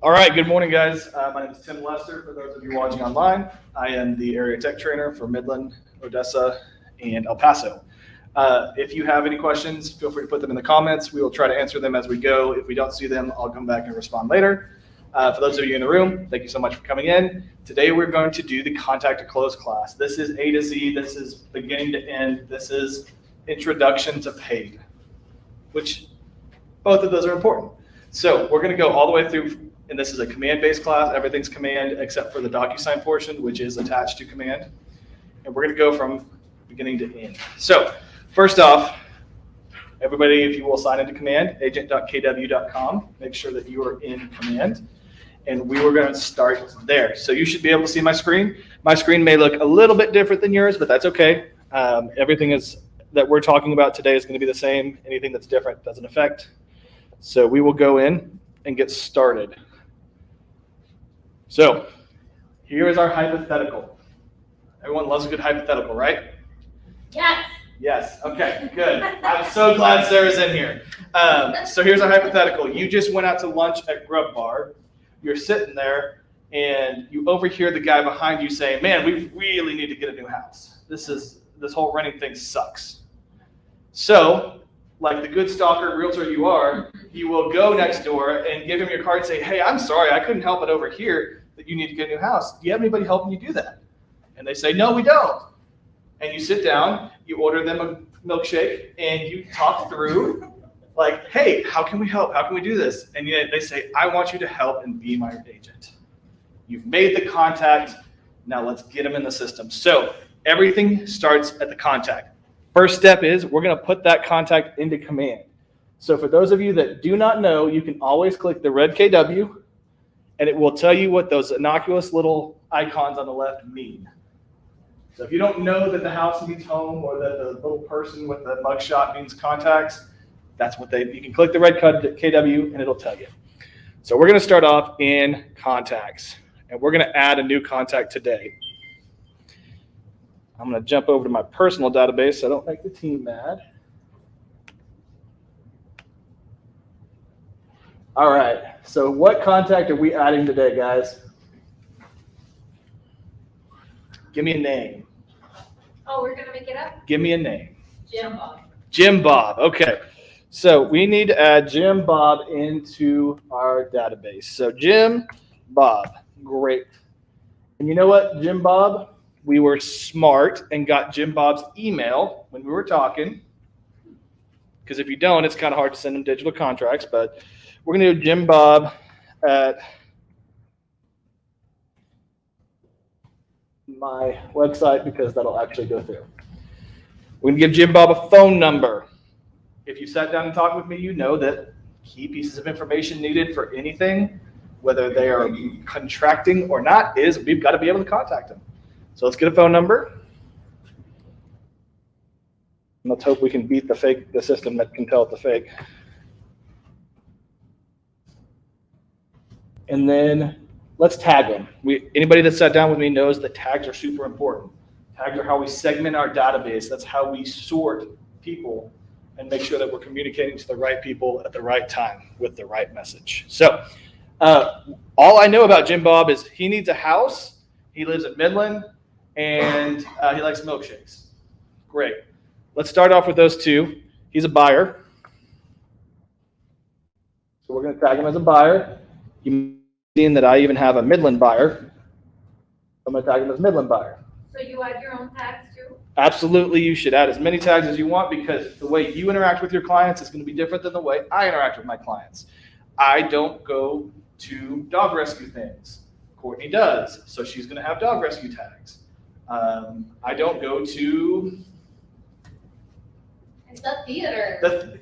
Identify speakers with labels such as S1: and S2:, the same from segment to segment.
S1: All right, good morning, guys. My name is Tim Lester. For those of you watching online, I am the area tech trainer for Midland, Odessa, and El Paso. If you have any questions, feel free to put them in the comments. We will try to answer them as we go. If we don't see them, I'll come back and respond later. For those of you in the room, thank you so much for coming in. Today we're going to do the contact to close class. This is A to Z. This is beginning to end. This is introduction to paid, which both of those are important. So we're going to go all the way through. And this is a command-based class. Everything's command except for the DocuSign portion, which is attached to command. And we're going to go from beginning to end. So first off, everybody, if you will sign into command, agent.kw.com. Make sure that you are in command. And we were going to start there. So you should be able to see my screen. My screen may look a little bit different than yours, but that's okay. Everything is that we're talking about today is going to be the same. Anything that's different doesn't affect. So we will go in and get started. So here is our hypothetical. Everyone loves a good hypothetical, right?
S2: Yes.
S1: Yes. Okay, good. I'm so glad Sarah's in here. So here's our hypothetical. You just went out to lunch at Grub Bar. You're sitting there, and you overhear the guy behind you saying, man, we really need to get a new house. This whole renting thing sucks. So, like the good stalker realtor you are, you will go next door and give him your card and say, hey, I'm sorry, I couldn't help it over here that you need to get a new house. Do you have anybody helping you do that? And they say, no, we don't. And you sit down, you order them a milkshake, and you talk through, like, hey, how can we help? How can we do this? And they say, I want you to help and be my agent. You've made the contact. Now let's get them in the system. So everything starts at the contact. First step is we're going to put that contact into command. So for those of you that do not know, you can always click the red KW, and it will tell you what those innocuous little icons on the left mean. So if you don't know that the house means home or that the little person with the mugshot means contacts, that's what you can click the red KW and it'll tell you. So we're going to start off in contacts, and we're going to add a new contact today. I'm going to jump over to my personal database so I don't make the team mad. All right, so what contact are we adding today, guys? Give me a name.
S2: Oh, we're going to make it up?
S1: Give me a name.
S2: Jim Bob.
S1: Jim Bob, okay. So we need to add Jim Bob into our database. So Jim Bob, great. And you know what, Jim Bob? We were smart and got Jim Bob's email when we were talking. Because if you don't, it's kind of hard to send him digital contracts. But we're going to do Jim Bob at my website because that'll actually go through. We're going to give Jim Bob a phone number. If you sat down and talked with me, you know that key pieces of information needed for anything, whether they are contracting or not, is we've got to be able to contact them. So let's get a phone number. And let's hope we can beat the system that can tell it's a fake. And then let's tag them. Anybody that sat down with me knows that tags are super important. Tags are how we segment our database. That's how we sort people and make sure that we're communicating to the right people at the right time with the right message. So all I know about Jim Bob is he needs a house, he lives in Midland, and he likes milkshakes. Great. Let's start off with those two. He's a buyer. So we're going to tag him as a buyer. You've seen that I even have a Midland buyer. I'm going to tag him as Midland buyer.
S2: So you add your own tags too?
S1: Absolutely, you should add as many tags as you want because the way you interact with your clients is going to be different than the way I interact with my clients. I don't go to dog rescue things. Courtney does, so she's going to have dog rescue tags. I don't go to
S2: the theater.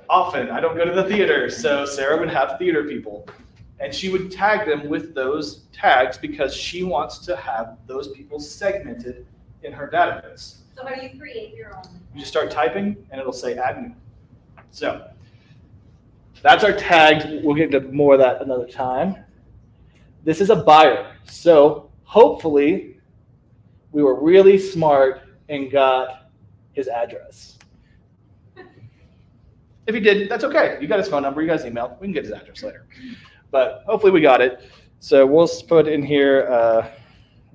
S1: Often, I don't go to the theater, so Sarah would have theater people. And she would tag them with those tags because she wants to have those people segmented in her database.
S2: So how do you create your own?
S1: You just start typing and it'll say add new. So that's our tags. We'll get into more of that another time. This is a buyer. So hopefully we were really smart and got his address. If you didn't, that's okay. You got his phone number, you got his email. We can get his address later. But hopefully we got it. So we'll put in here,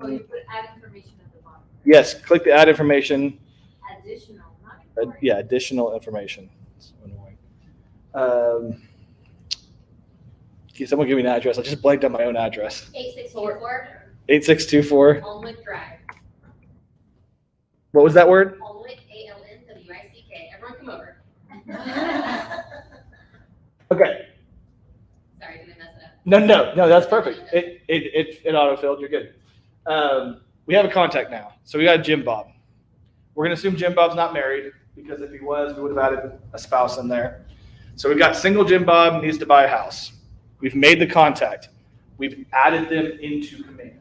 S2: Oh, you put add information at the bottom.
S1: yes, click the add information.
S2: Additional, not important.
S1: Yeah, additional information. It's annoying. Can someone give me an address? I just blanked on my own address.
S2: 8624
S1: 8624.
S2: Alnwick Drive.
S1: What was that word?
S2: Alnwick, ALNWICK. Everyone come over.
S1: Okay.
S2: Sorry, did I mess it up?
S1: No, that's perfect. It autofilled. You're good. We have a contact now. So we got Jim Bob. We're going to assume Jim Bob's not married because if he was, we would have added a spouse in there. So we've got single Jim Bob needs to buy a house. We've made the contact. We've added them into command.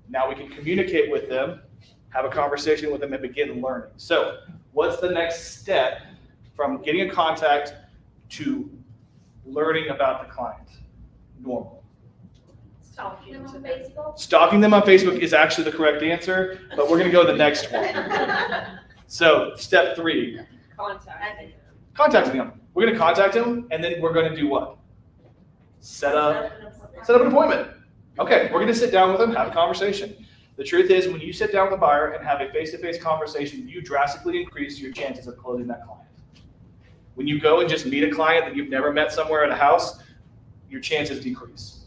S1: Now we can communicate with them, have a conversation with them, and begin learning. So what's the next step from getting a contact to learning about the client? Normal.
S2: Stalking them on Facebook.
S1: Stalking them on Facebook is actually the correct answer, but we're going to go to the next one. So step 3, contacting them. We're going to contact them, and then we're going to do what? Set up an appointment. Okay, we're going to sit down with them, have a conversation. The truth is, when you sit down with a buyer and have a face-to-face conversation, you drastically increase your chances of closing that client. When you go and just meet a client that you've never met somewhere at a house, your chances decrease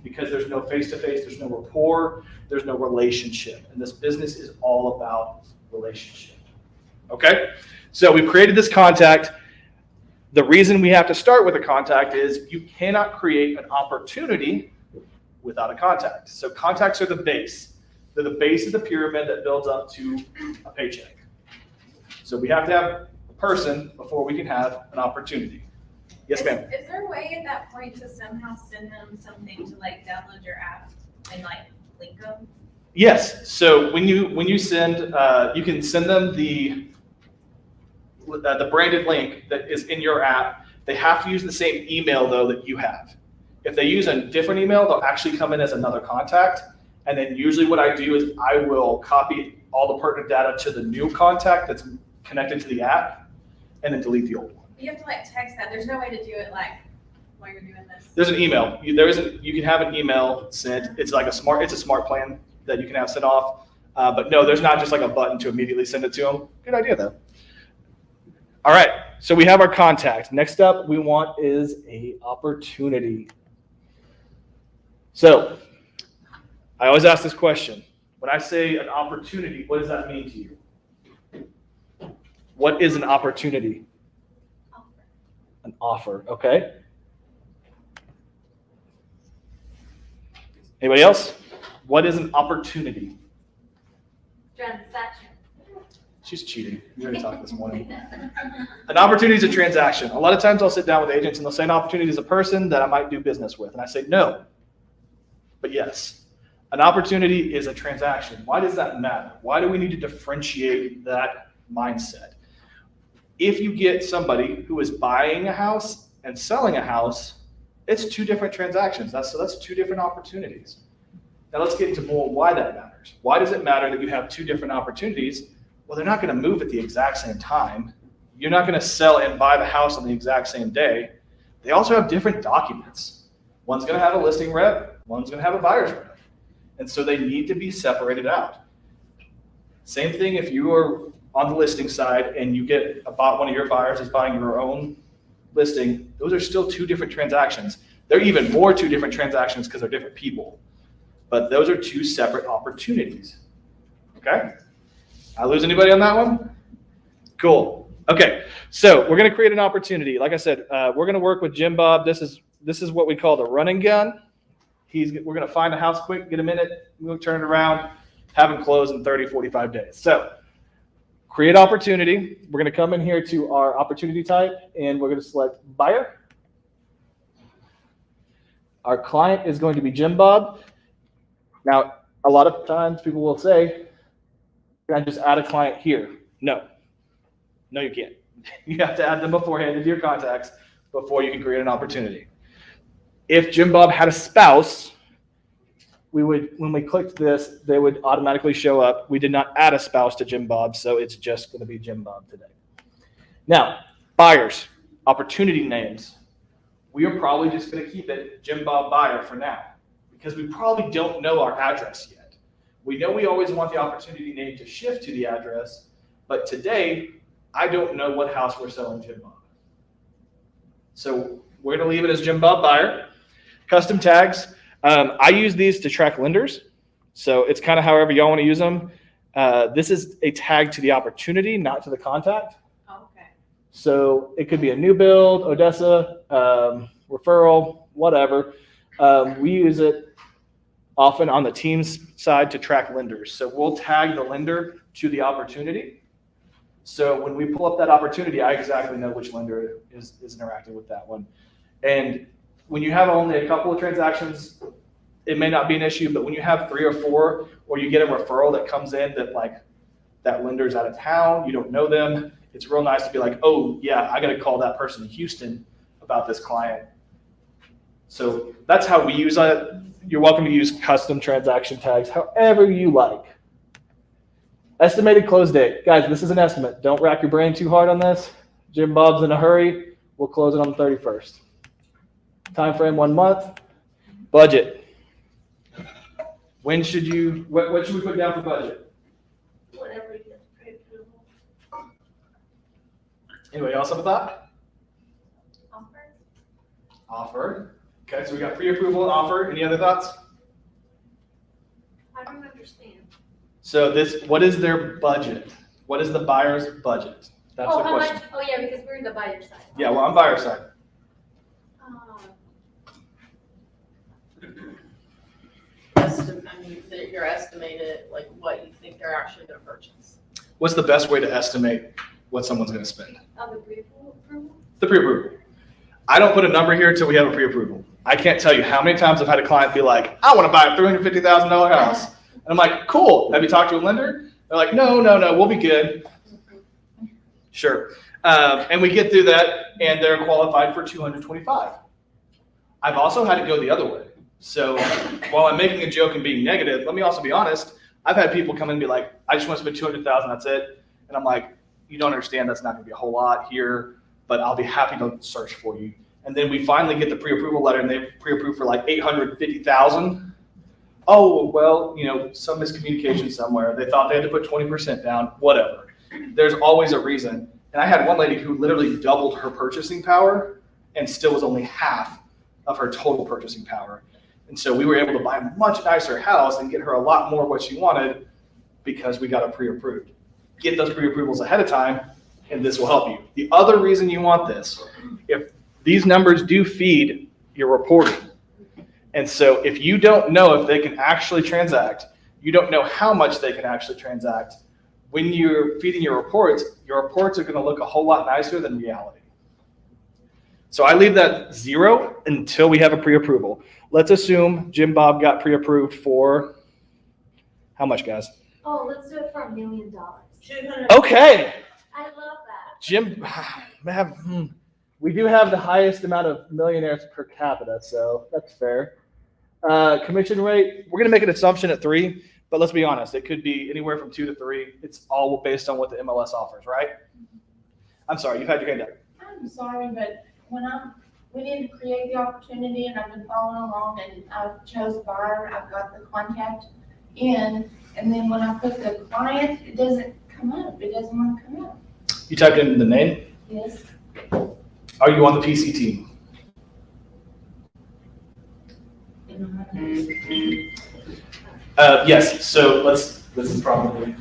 S1: because there's no face-to-face, there's no rapport, there's no relationship. And this business is all about relationship. Okay? So we've created this contact. The reason we have to start with a contact is you cannot create an opportunity without a contact. So contacts are the base. They're the base of the pyramid that builds up to a paycheck. So we have to have a person before we can have an opportunity. Yes, ma'am.
S3: Is there a way at that point to somehow send them something to like download your app and like link them?
S1: Yes. So when you send, you can send them the branded link that is in your app. They have to use the same email though that you have. If they use a different email, they'll actually come in as another contact. And then usually what I do is I will copy all the pertinent data to the new contact that's connected to the app and then delete the old one.
S3: You have to like text that. There's no way to do it like while you're doing this.
S1: There's an email. You can have an email sent. It's a smart plan that you can have sent off. But no, there's not just like a button to immediately send it to them. Good idea though. All right, so we have our contact. Next up we want is a opportunity. So I always ask this question. When I say an opportunity, what does that mean to you? What is an opportunity? An offer, okay? Anybody else? What is an opportunity?
S2: Transaction.
S1: She's cheating. We already talked this morning. An opportunity is a transaction. A lot of times I'll sit down with agents and they'll say an opportunity is a person that I might do business with. And I say no, but yes. An opportunity is a transaction. Why does that matter? Why do we need to differentiate that mindset? If you get somebody who is buying a house and selling a house, it's 2 different transactions. That's 2 different opportunities. Now let's get into more why that matters. Why does it matter that you have 2 different opportunities? Well, they're not going to move at the exact same time. You're not going to sell and buy the house on the exact same day. They also have different documents. One's going to have a listing rep, one's going to have a buyer's rep. And so they need to be separated out. Same thing if you are on the listing side and you get one of your buyers is buying your own listing, those are still 2 different transactions. They're even more 2 different transactions because they're different people. But those are 2 separate opportunities. Okay? I lose anybody on that one? Cool. Okay, so we're going to create an opportunity. Like I said, we're going to work with Jim Bob. This is what we call the run and gun. We're going to find a house quick, get him in it, we'll turn it around, have him close in 30, 45 days. So create opportunity. We're going to come in here to our opportunity type, and we're going to select buyer. Our client is going to be Jim Bob. Now, a lot of times people will say, can I just add a client here? No, you can't. You have to add them beforehand into your contacts before you can create an opportunity. If Jim Bob had a spouse, when we clicked this, they would automatically show up. We did not add a spouse to Jim Bob, so it's just going to be Jim Bob today. Now, buyers. opportunity names, we are probably just going to keep it Jim Bob Buyer for now because we probably don't know our address yet. We know we always want the opportunity name to shift to the address, but today I don't know what house we're selling Jim Bob. So we're going to leave it as Jim Bob Buyer. Custom tags. I use these to track lenders. So it's kind of however y'all want to use them. This is a tag to the opportunity, not to the contact.
S3: Okay.
S1: So it could be a new build, Odessa, referral, whatever. We use it often on the team's side to track lenders. So we'll tag the lender to the opportunity. So when we pull up that opportunity, I exactly know which lender is interacting with that one. And when you have only a couple of transactions, it may not be an issue, but when you have 3 or 4, or you get a referral that comes in that like that lender's out of town, you don't know them, it's real nice to be like, oh yeah, I got to call that person in Houston about this client. So that's how we use it. You're welcome to use custom transaction tags however you like. Estimated close date. Guys, this is an estimate. Don't rack your brain too hard on this. Jim Bob's in a hurry. We'll close it on the 31st. Time frame 1 month. Budget. When should you, what should we put down for budget?
S2: Whatever you get pre-approval.
S1: Anybody else have a thought?
S2: Offer.
S1: Offer. Okay, so we got pre-approval and offer. Any other thoughts?
S2: I don't understand.
S1: So what is their budget? What is the buyer's budget? That's the
S2: how
S1: question.
S2: much? Oh, yeah, because we're the buyer side.
S1: Yeah, well, I'm buyer side.
S4: You're estimated like what you think they're actually going to purchase.
S1: What's the best way to estimate what someone's going to spend?
S2: The pre-approval?
S1: The pre-approval. I don't put a number here until we have a pre-approval. I can't tell you how many times I've had a client be like, I want to buy a $350,000 house. And I'm like, cool. Have you talked to a lender? They're like, no, we'll be good. Sure. And we get through that and they're qualified for 225. I've also had it go the other way. So while I'm making a joke and being negative, let me also be honest. I've had people come in and be like, I just want to spend 200,000, that's it. And I'm like, you don't understand, that's not going to be a whole lot here, but I'll be happy to search for you. And then we finally get the pre-approval letter and they pre-approved for like 850,000. Oh, well, some miscommunication somewhere. They thought they had to put 20% down, whatever. There's always a reason. And I had one lady who literally doubled her purchasing power and still was only half of her total purchasing power. And so we were able to buy a much nicer house and get her a lot more what she wanted because we got it pre-approved. Get those pre-approvals ahead of time, and this will help you. The other reason you want this, if these numbers do feed your reporting, and so if you don't know if they can actually transact, you don't know how much they can actually transact, when you're feeding your reports are going to look a whole lot nicer than reality. So I leave that 0 until we have a pre-approval. Let's assume Jim Bob got pre-approved for how much, guys?
S2: Oh, let's do it for $1 million.
S1: Okay.
S2: I love that.
S1: Jim, we do have the highest amount of millionaires per capita, so that's fair. Commission rate, we're going to make an assumption at 3, but let's be honest, it could be anywhere from 2 to 3. It's all based on what the MLS offers, right? I'm sorry, you've had your hand up.
S5: I'm sorry, but we didn't create the opportunity and I've been following along and I've chose buyer, I've got the contact in, and then when I put the client, it doesn't come up. It doesn't want to come up.
S1: You typed in the name?
S5: Yes.
S1: Are you on the PC team? Yes, so this is probably,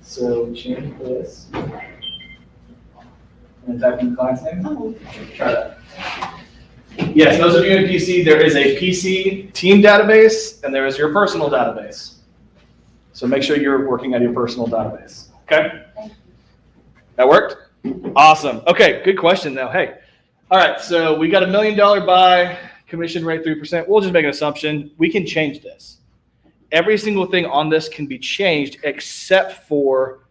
S1: so change this. And type in the client's name.
S5: Oh.
S1: Try that. Yes, those of you in PC, there is a PC team database and there is your personal database. So make sure you're working on your personal database. Okay? That worked? Awesome. Okay, good question though. Hey. All right, so we got $1 million buy, commission rate 3%. We'll just make an assumption. We can change this. Every single thing on this can be changed except for,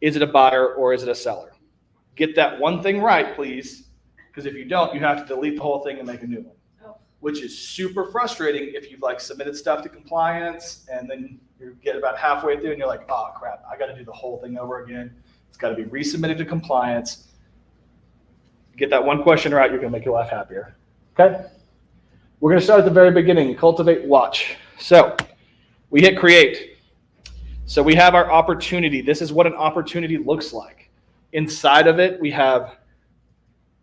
S1: is it a buyer or is it a seller? Get that one thing right, please, because if you don't, you have to delete the whole thing and make a new one, which is super frustrating if you've submitted stuff to compliance and then you get about halfway through and you're like, oh crap, I got to do the whole thing over again. It's got to be resubmitted to compliance. Get that one question right, you're going to make your life happier. Okay? We're going to start at the very beginning. Cultivate, watch. So we hit create. So we have our opportunity. This is what an opportunity looks like. Inside of it, we have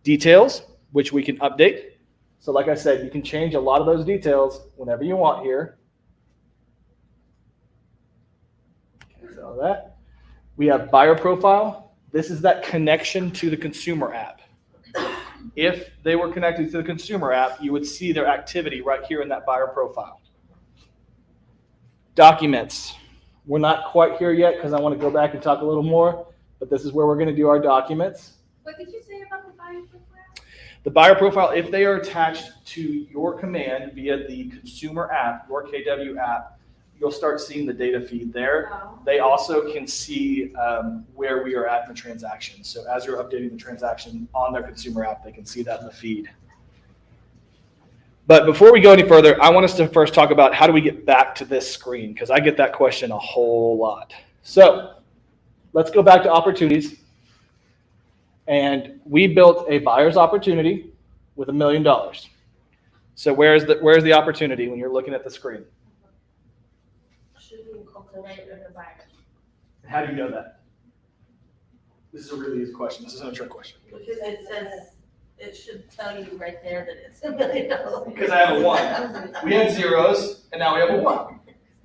S1: details, which we can update. So like I said, you can change a lot of those details whenever you want here. So that. We have buyer profile. This is that connection to the consumer app. If they were connected to the consumer app, you would see their activity right here in that buyer profile. Documents. We're not quite here yet because I want to go back and talk a little more, but this is where we're going to do our documents.
S2: What did you say about the buyer profile?
S1: The buyer profile, if they are attached to your command via the consumer app, your KW app, you'll start seeing the data feed there.
S2: Oh.
S1: They also can see where we are at in the transaction. So as you're updating the transaction on their consumer app, they can see that in the feed. But before we go any further, I want us to first talk about how do we get back to this screen, because I get that question a whole lot. So let's go back to opportunities. And we built a buyer's opportunity with $1 million. So where's the opportunity when you're looking at the screen?
S4: Should we cultivate or the buyer?
S1: How do you know that? This is a really easy question. This isn't a trick question.
S4: Because it says, it should tell you right there that it's $1 million.
S1: Because I have a 1. We had zeros, and now we have a 1.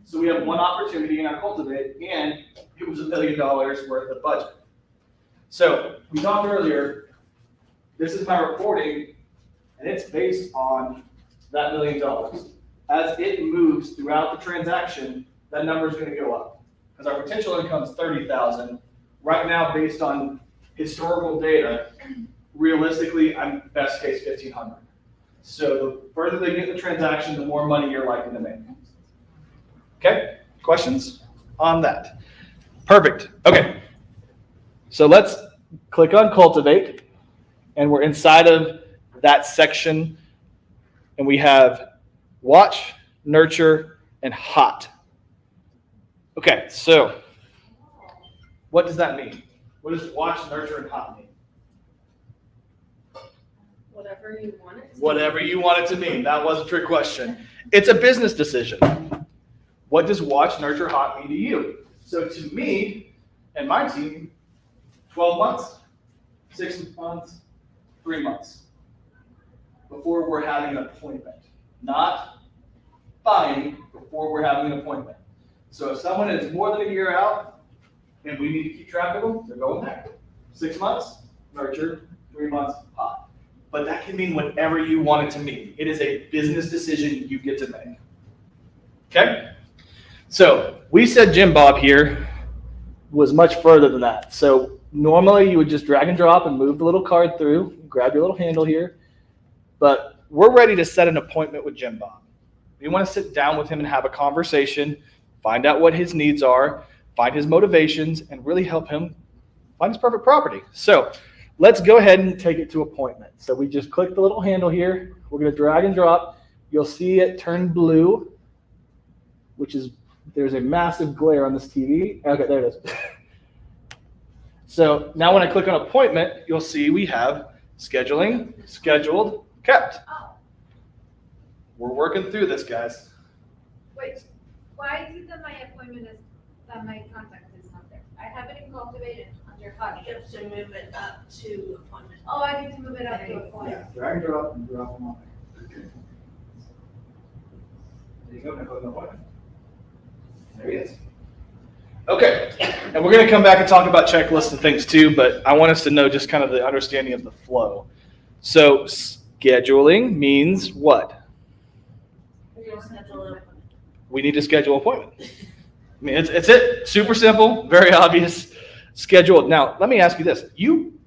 S1: So we have one opportunity in our cultivate, and it was $1 million worth of budget. So we talked earlier, this is my reporting, and it's based on that $1 million. As it moves throughout the transaction, that number is going to go up. Because our potential income is $30,000. Right now, based on historical data, realistically, I'm best case $1,500. So the further they get the transaction, the more money you're likely to make. Okay, questions on that? Perfect. Okay, so let's click on cultivate, and we're inside of that section, and we have watch, nurture, and hot. Okay, so what does that mean? What does watch, nurture, and hot mean?
S2: Whatever you want it to.
S1: Whatever you want it to mean. That was a trick question. It's a business decision. What does watch, nurture, hot mean to you? So to me and my team, 12 months, 6 months, 3 months before we're having an appointment. Not buying before we're having an appointment. So if someone is more than a year out and we need to keep track of them, they're going there. 6 months, nurture, 3 months, hot. But that can mean whatever you want it to mean. It is a business decision you get to make. Okay? So we said Jim Bob here was much further than that. So normally you would just drag and drop and move the little card through, grab your little handle here. But we're ready to set an appointment with Jim Bob. We want to sit down with him and have a conversation, find out what his needs are, find his motivations, and really help him find his perfect property. So let's go ahead and take it to appointment. So we just click the little handle here. We're going to drag and drop. You'll see it turn blue, which is, there's a massive glare on this TV. Okay, there it is. So now when I click on appointment, you'll see we have scheduling, scheduled, kept.
S2: Oh,
S1: We're working through this, guys.
S2: wait, why is it that my appointment is, that my contact is not there? I have it in cultivated under hot.
S4: You have to move it up to appointment.
S2: Oh, I need to move it up to appointment.
S1: Drag and drop them on there. There you go, now click on appointment. There he is. Okay, and we're going to come back and talk about checklists and things too, but I want us to know just kind of the understanding of the flow. So scheduling means what?
S4: You'll schedule an appointment.
S1: We need to schedule an appointment. I mean, it's it. Super simple, very obvious. Scheduled. Now, let me ask you this.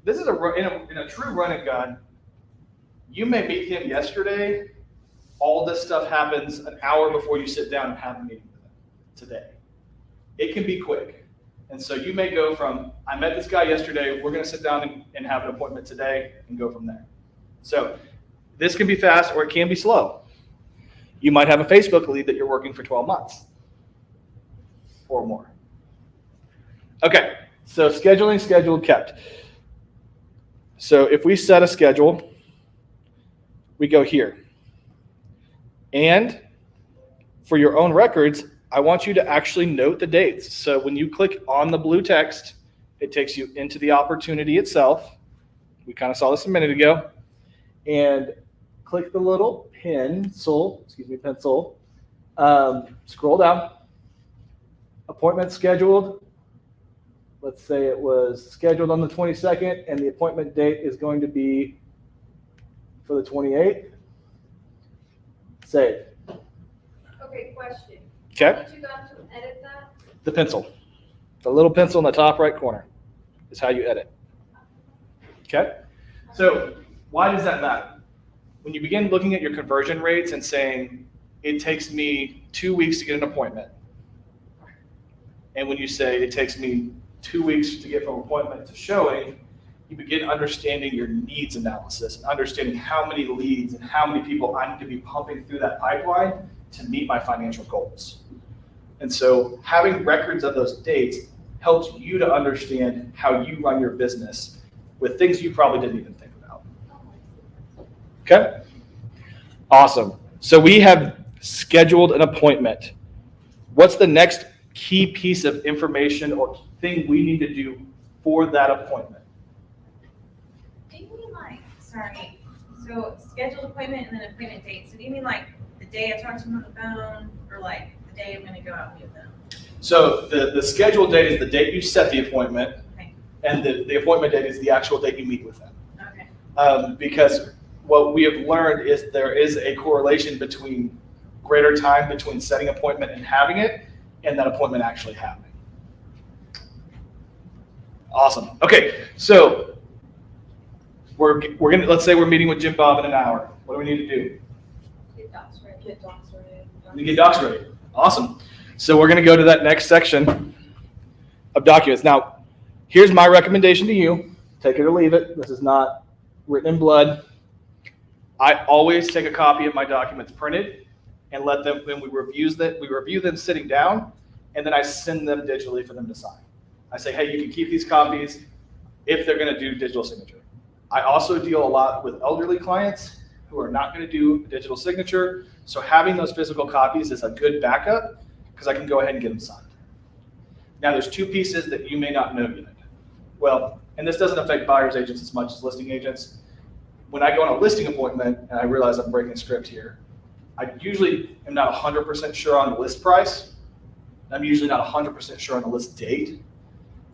S1: This is in a true run and gun. You may meet him yesterday. All this stuff happens an hour before you sit down and have a meeting with him today. It can be quick. And so you may go from, I met this guy yesterday, we're going to sit down and have an appointment today and go from there. So this can be fast or it can be slow. You might have a Facebook lead that you're working for 12 months or more. Okay, so scheduling, scheduled, kept. So if we set a schedule, we go here. And for your own records, I want you to actually note the dates. So when you click on the blue text, it takes you into the opportunity itself. We kind of saw this a minute ago. And click the little pencil, scroll down. Appointment scheduled. Let's say it was scheduled on the 22nd, and the appointment date is going to be for the 28th. Save.
S2: Okay, question.
S1: Okay.
S2: How did you got to edit that?
S1: The pencil. The little pencil in the top right corner is how you edit. Okay? So why does that matter? When you begin looking at your conversion rates and saying, it takes me 2 weeks to get an appointment, and when you say it takes me 2 weeks to get from appointment to showing, you begin understanding your needs analysis and understanding how many leads and how many people I need to be pumping through that pipeline to meet my financial goals. And so having records of those dates helps you to understand how you run your business with things you probably didn't even think about. Okay? Awesome. So we have scheduled an appointment. What's the next key piece of information or thing we need to do for that appointment?
S3: Do you mean like, sorry, so scheduled appointment and then appointment date, so do you mean like the day I talk to them on the phone, or like the day I'm gonna go out and meet them?
S1: So the scheduled date is the date you set the appointment,
S3: Okay.
S1: and the appointment date is the actual date you meet with them.
S3: Okay.
S1: Because what we have learned is there is a correlation between greater time between setting appointment and having it, and that appointment actually happening. Awesome. Okay, so we're gonna, let's say we're meeting with Jim Bob in an hour. What do we need to do?
S2: Get docs ready. Get docs ready.
S1: We get docs ready. Awesome. So we're gonna go to that next section of documents. Now, here's my recommendation to you. Take it or leave it. This is not written in blood. I always take a copy of my documents printed and let them, when we review them sitting down, and then I send them digitally for them to sign. I say, hey, you can keep these copies if they're gonna do digital signature. I also deal a lot with elderly clients who are not gonna do digital signature, so having those physical copies is a good backup because I can go ahead and get them signed. Now, there's two pieces that you may not know yet. Well, and this doesn't affect buyer's agents as much as listing agents. When I go on a listing appointment, and I realize I'm breaking script here, I usually am not 100% sure on the list price. I'm usually not 100% sure on the list date.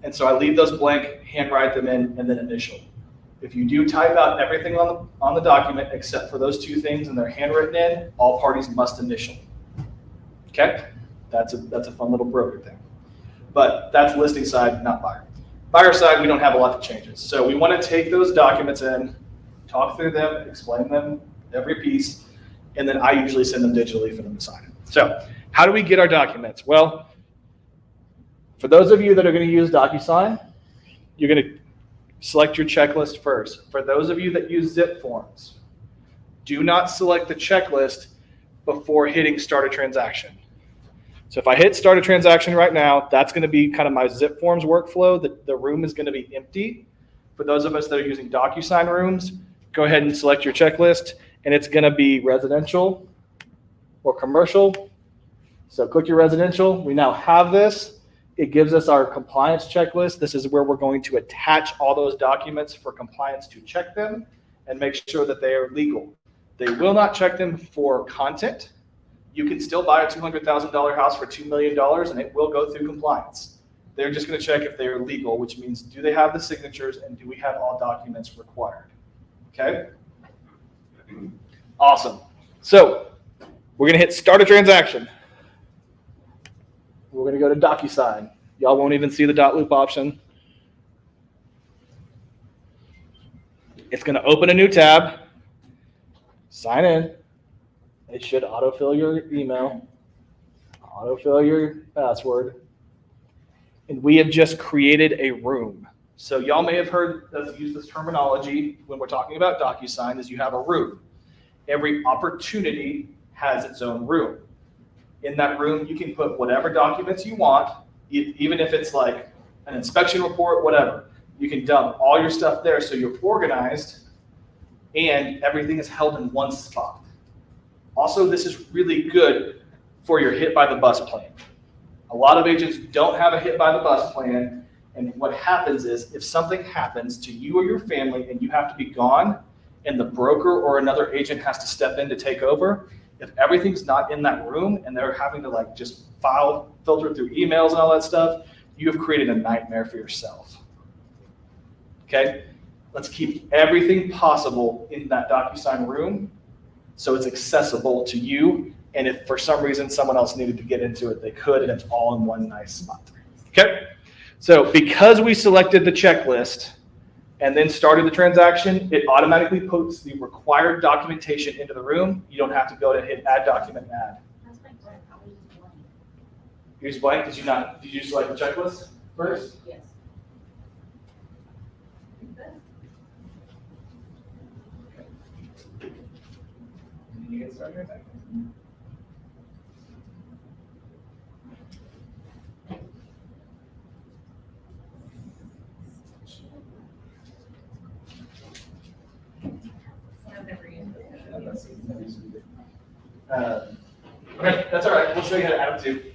S1: And so I leave those blank, handwrite them in, and then initial. If you do type out everything on the document except for those two things and they're handwritten in, all parties must initial. Okay? That's a fun little broker thing. But that's listing side, not buyer. Buyer side, we don't have a lot of changes. So we want to take those documents in, talk through them, explain them, every piece, and then I usually send them digitally for them to sign. So how do we get our documents? Well, for those of you that are going to use DocuSign, you're going to select your checklist first. For those of you that use zip forms, do not select the checklist before hitting start a transaction. So if I hit start a transaction right now, that's going to be kind of my zip forms workflow. The room is going to be empty. For those of us that are using DocuSign rooms, go ahead and select your checklist, and it's going to be residential or commercial. So click your residential. We now have this. It gives us our compliance checklist. This is where we're going to attach all those documents for compliance to check them and make sure that they are legal. They will not check them for content. You can still buy a $200,000 house for $2 million and it will go through compliance. They're just going to check if they are legal, which means do they have the signatures and do we have all documents required? Okay? Awesome. So we're going to hit start a transaction. We're going to go to DocuSign. Y'all won't even see the dot loop option. It's going to open a new tab. Sign in. It should autofill your email, autofill your password. And we have just created a room. So y'all may have heard us use this terminology when we're talking about DocuSign is you have a room. Every opportunity has its own room. In that room, you can put whatever documents you want, even if it's like an inspection report, whatever. You can dump all your stuff there so you're organized and everything is held in one spot. Also, this is really good for your hit by the bus plan. A lot of agents don't have a hit by the bus plan, and what happens is if something happens to you or your family and you have to be gone and the broker or another agent has to step in to take over, if everything's not in that room and they're having to like just filter through emails and all that stuff, you have created a nightmare for yourself. Okay? Let's keep everything possible in that DocuSign room so it's accessible to you. And if for some reason someone else needed to get into it, they could, and it's all in one nice spot. Okay? So because we selected the checklist and then started the transaction, it automatically puts the required documentation into the room. You don't have to go to hit add document and add.
S4: That's my point, how we use blank.
S1: Use blank, did you select the checklist first?
S4: Yes.
S1: You can start your thing.
S3: I've never used it.
S1: Okay, that's all right. We'll show you how to add them too.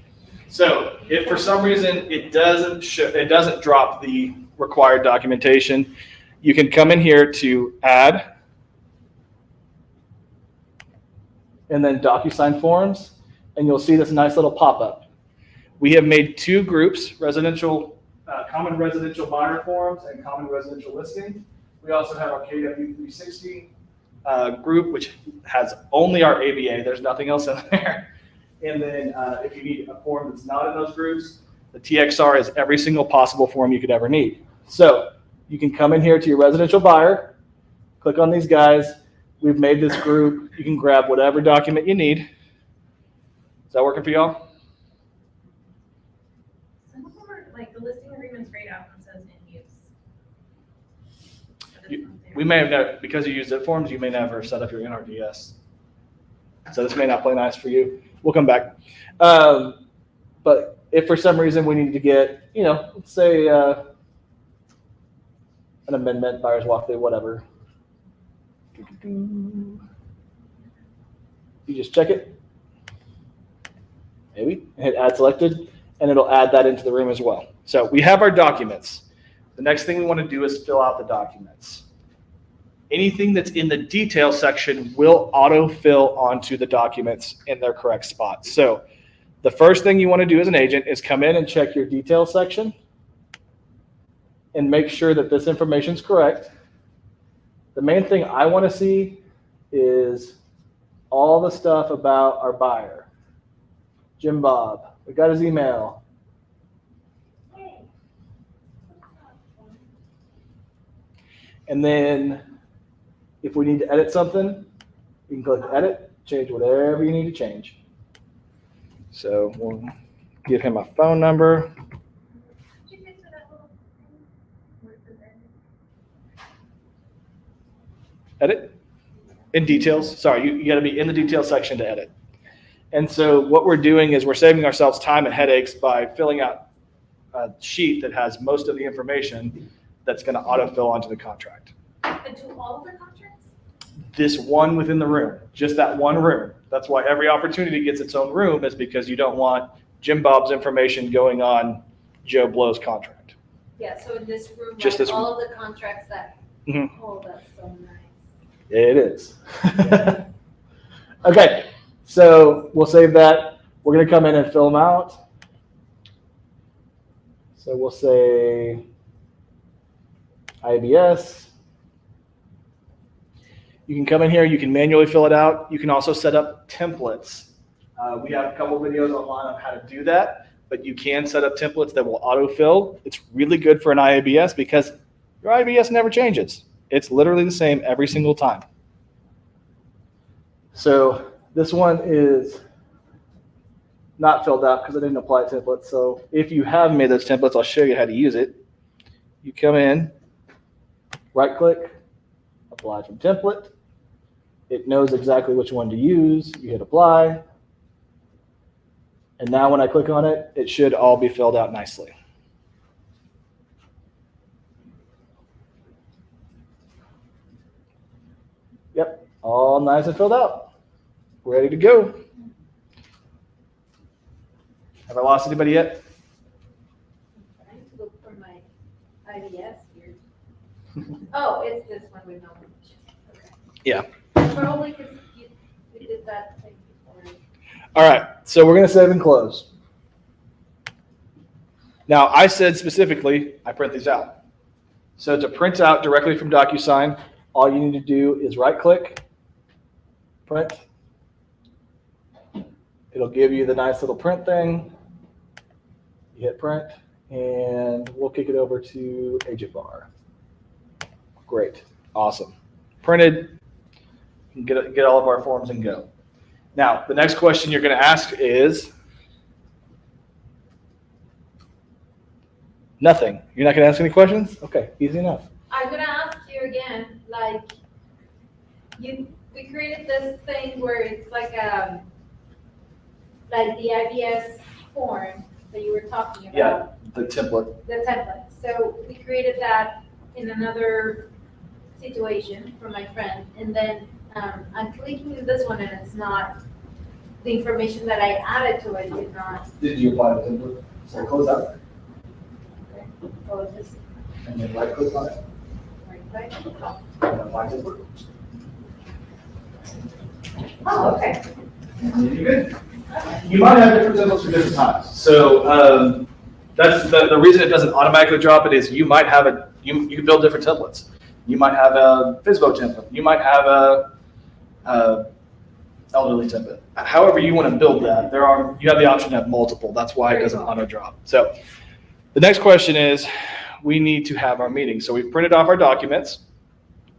S1: So if for some reason it doesn't drop the required documentation, you can come in here to add and then DocuSign forms, and you'll see this nice little pop-up. We have made two groups, common residential buyer forms and common residential listing. We also have our KW360 group, which has only our ABA. There's nothing else in there. And then if you need a form that's not in those groups, the TXR is every single possible form you could ever need. So you can come in here to your residential buyer, click on these guys. We've made this group. You can grab whatever document you need. Is that working for y'all?
S3: Some of them are, like, the listing agreement's grayed out and says in use. But it's not there.
S1: We may have never, because you use zip forms, you may never set up your NRDS. So this may not play nice for you. We'll come back. But if for some reason we need to get, let's say an amendment, buyer's walkthrough, whatever. You just check it, maybe, and hit add selected, and it'll add that into the room as well. So we have our documents. The next thing we want to do is fill out the documents. Anything that's in the detail section will autofill onto the documents in their correct spot. So the first thing you want to do as an agent is come in and check your detail section and make sure that this information is correct. The main thing I want to see is all the stuff about our buyer. Jim Bob, we got his email. And then if we need to edit something, you can click edit, change whatever you need to change. So we'll give him a phone number. Edit in details. Sorry, you got to be in the details section to edit. And so what we're doing is we're saving ourselves time and headaches by filling out a sheet that has most of the information that's going to autofill onto the contract.
S3: And do all of the contracts?
S1: This one within the room, just that one room. That's why every opportunity gets its own room, is because you don't want Jim Bob's information going on Joe Blow's contract.
S2: Yeah, so in this room,
S1: Just
S2: like
S1: this
S2: all of the contracts that,
S1: Mhm.
S2: oh, that's so nice.
S1: It is. Okay, so we'll save that. We're going to come in and fill them out. So we'll say IBS. You can come in here, you can manually fill it out. You can also set up templates. We have a couple videos online on how to do that, but you can set up templates that will autofill. It's really good for an IABS because your IABS never changes. It's literally the same every single time. So this one is not filled out because I didn't apply templates. So if you have made those templates, I'll show you how to use it. You come in, right click, apply from template. It knows exactly which one to use. You hit apply. And now when I click on it, it should all be filled out nicely. All nice and filled out. Ready to go. Have I lost anybody yet?
S2: I'm trying to look for my IDS here. Oh, it's this one with no permission. Okay.
S1: Yeah.
S2: Probably because we did that thing before.
S1: All right, so we're going to save and close. Now, I said specifically, I print these out. So to print out directly from DocuSign, all you need to do is right-click, print. It'll give you the nice little print thing. You hit print, and we'll kick it over to Agent Bar. Great, awesome. Printed, you can get all of our forms and go. Now, the next question you're going to ask is, nothing. You're not going to ask any questions? Okay, easy enough.
S2: I'm gonna ask you again, like, we created this thing where it's like the IBS form that you were talking about.
S1: Yeah. The template.
S2: The template. So we created that in another situation for my friend, and then I'm clicking this one and it's not, the information that I added to it did not.
S1: Did you apply the template? So close out
S2: Oh, just
S1: and then right click on it
S2: right click.
S1: and apply template.
S2: Oh, okay.
S1: You're good. You might have different templates for different times. So that's the reason it doesn't automatically drop it is you might have you can build different templates. You might have a FSBO template. You might have a elderly template. However you want to build that, you have the option to have multiple. That's why it doesn't auto drop. So the next question is, we need to have our meeting. So we've printed off our documents,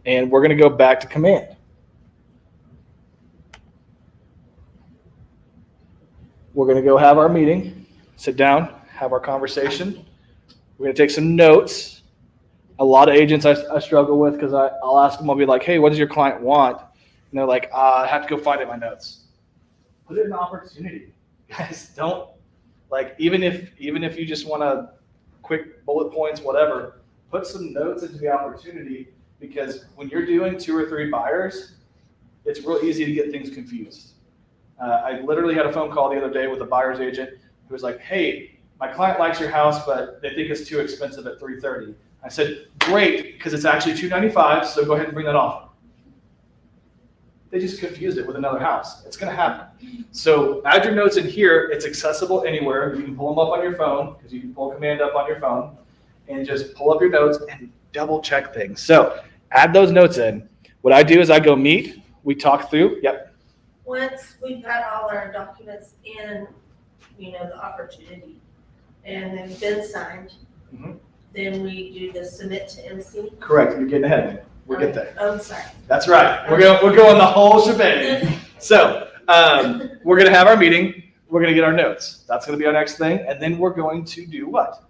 S1: and we're going to go back to command. We're going to go have our meeting, sit down, have our conversation. We're going to take some notes. A lot of agents I struggle with because I'll ask them, I'll be like, hey, what does your client want? And they're like, I have to go find it in my notes. Put it in opportunity. Guys, don't, like, even if you just want to quick bullet points, whatever, put some notes into the opportunity, because when you're doing 2 or 3 buyers, it's real easy to get things confused. I literally had a phone call the other day with a buyer's agent who was like, hey, my client likes your house, but they think it's too expensive at $330,000. I said, great, because it's actually $295,000, so go ahead and bring that offer. They just confused it with another house. It's going to happen. So add your notes in here. It's accessible anywhere. You can pull them up on your phone, because you can pull command up on your phone, and just pull up your notes and double check things. So add those notes in. What I do is I go meet. We talk through. Yep.
S4: Once we've got all our documents in, the opportunity, and they've been signed,
S1: Mhm.
S4: then we do the submit to MC.
S1: Correct. You're getting ahead of me. We'll get there.
S4: Oh, I'm sorry.
S1: That's right. We're going the whole shebang. So we're going to have our meeting. We're going to get our notes. That's going to be our next thing. And then we're going to do what?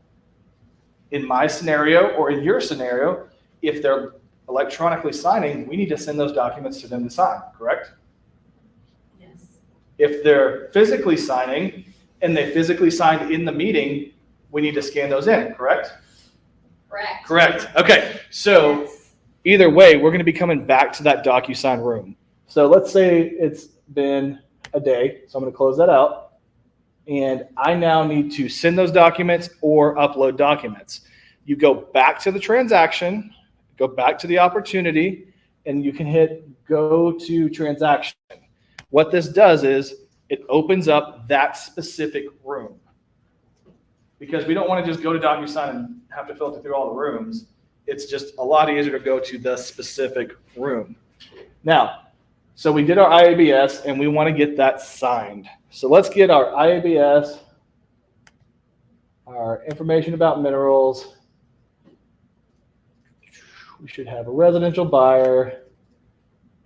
S1: In my scenario or in your scenario, if they're electronically signing, we need to send those documents to them to sign, correct?
S4: Yes.
S1: If they're physically signing and they physically signed in the meeting, we need to scan those in, correct?
S2: Correct.
S1: Correct. Okay. So
S4: Yes.
S1: either way, we're going to be coming back to that DocuSign room. So let's say it's been a day. So I'm going to close that out. And I now need to send those documents or upload documents. You go back to the transaction, go back to the opportunity, and you can hit go to transaction. What this does is it opens up that specific room. Because we don't want to just go to DocuSign and have to filter through all the rooms. It's just a lot easier to go to the specific room. Now, so we did our IABS and we want to get that signed. So let's get our IABS, our information about minerals. We should have a residential buyer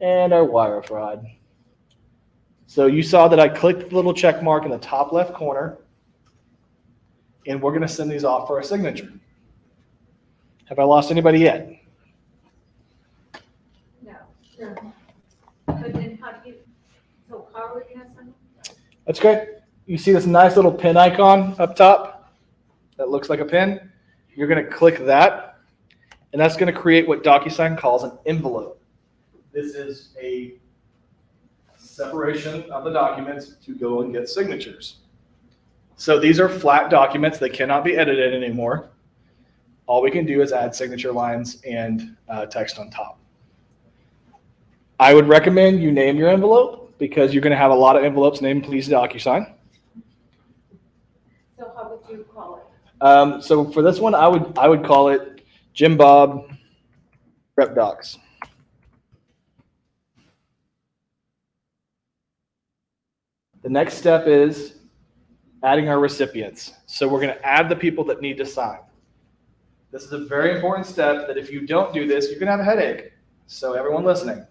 S1: and our wire fraud. So you saw that I clicked the little check mark in the top left corner, and we're going to send these off for a signature. Have I lost anybody yet?
S2: No. But then how do you, so how are we gonna send it?
S1: That's great. You see this nice little pin icon up top that looks like a pin? You're going to click that, and that's going to create what DocuSign calls an envelope. this is a separation of the documents to go and get signatures. So these are flat documents. They cannot be edited anymore. All we can do is add signature lines and text on top. I would recommend you name your envelope because you're going to have a lot of envelopes named Please DocuSign.
S2: So how would you call it?
S1: So for this one, I would call it Jim Bob Rep Docs. The next step is adding our recipients. So we're going to add the people that need to sign. This is a very important step that if you don't do this, you're going to have a headache. So everyone listening.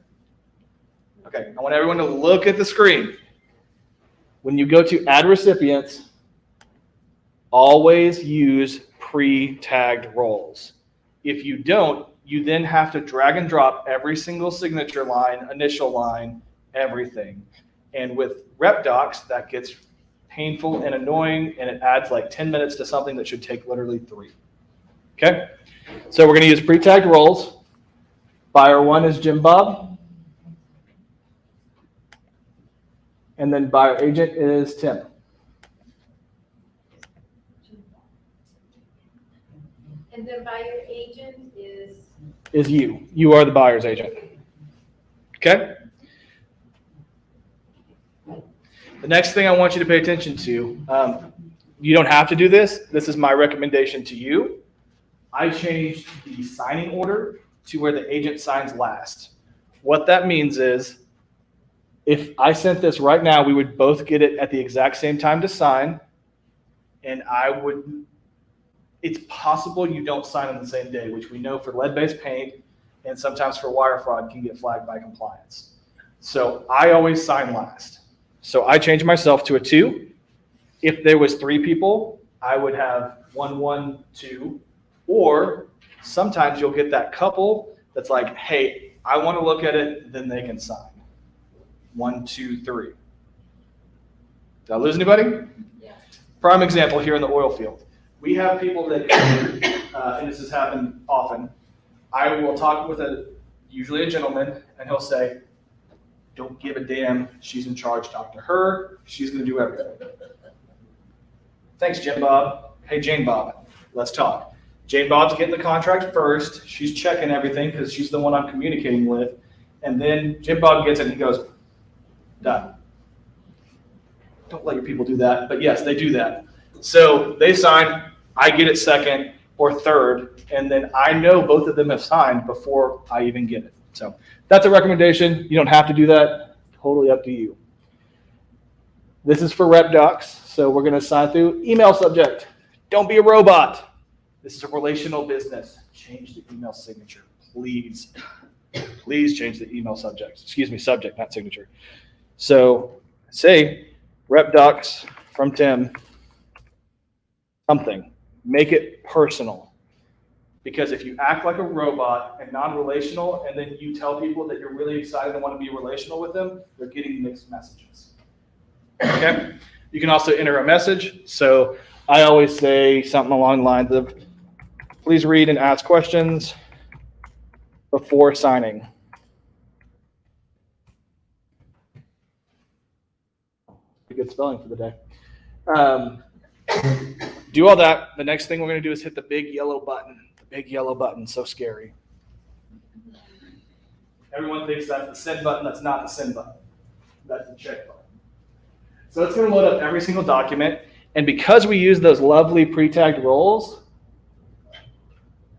S1: Okay, I want everyone to look at the screen. When you go to add recipients, always use pre-tagged roles. If you don't, you then have to drag and drop every single signature line, initial line, everything. And with Rep Docs, that gets painful and annoying, and it adds like 10 minutes to something that should take literally 3. Okay? So we're going to use pre-tagged roles. Buyer 1 is Jim Bob. And then buyer agent is Tim.
S2: And then buyer agent is,
S1: You. You are the buyer's agent. Okay? The next thing I want you to pay attention to, you don't have to do this. This is my recommendation to you. I changed the signing order to where the agent signs last. What that means is if I sent this right now, we would both get it at the exact same time to sign. And it's possible you don't sign on the same day, which we know for lead-based paint and sometimes for wire fraud can get flagged by compliance. So I always sign last. So I changed myself to a 2. If there was 3 people, I would have 1, 1, 2. Or sometimes you'll get that couple that's like, hey, I want to look at it, then they can sign. 1, 2, 3. Did I lose anybody?
S2: Yeah.
S1: Prime example here in the oil field. We have people that, and this has happened often, I will talk with usually a gentleman, and he'll say, don't give a damn, she's in charge, talk to her, she's going to do everything. Thanks, Jim Bob. Hey, Jane Bob, let's talk. Jane Bob's getting the contract first. She's checking everything because she's the one I'm communicating with. And then Jim Bob gets it and he goes, done. Don't let your people do that. But yes, they do that. So they sign, I get it second or third, and then I know both of them have signed before I even get it. So that's a recommendation. You don't have to do that. Totally up to you. This is for Rep Docs. So we're going to sign through email subject. Don't be a robot. This is a relational business. Change the email signature, please. Please change the email subject. Excuse me, subject, not signature. So say Rep Docs from Tim, something. Make it personal. Because if you act like a robot and non-relational, and then you tell people that you're really excited and want to be relational with them, they're getting mixed messages. Okay? You can also enter a message. So I always say something along the lines of, please read and ask questions before signing. Good spelling for the day. Do all that. The next thing we're going to do is hit the big yellow button. The big yellow button, so scary. Everyone thinks that's the send button. That's not the send button. That's the check button. So it's going to load up every single document. And because we use those lovely pre-tagged roles,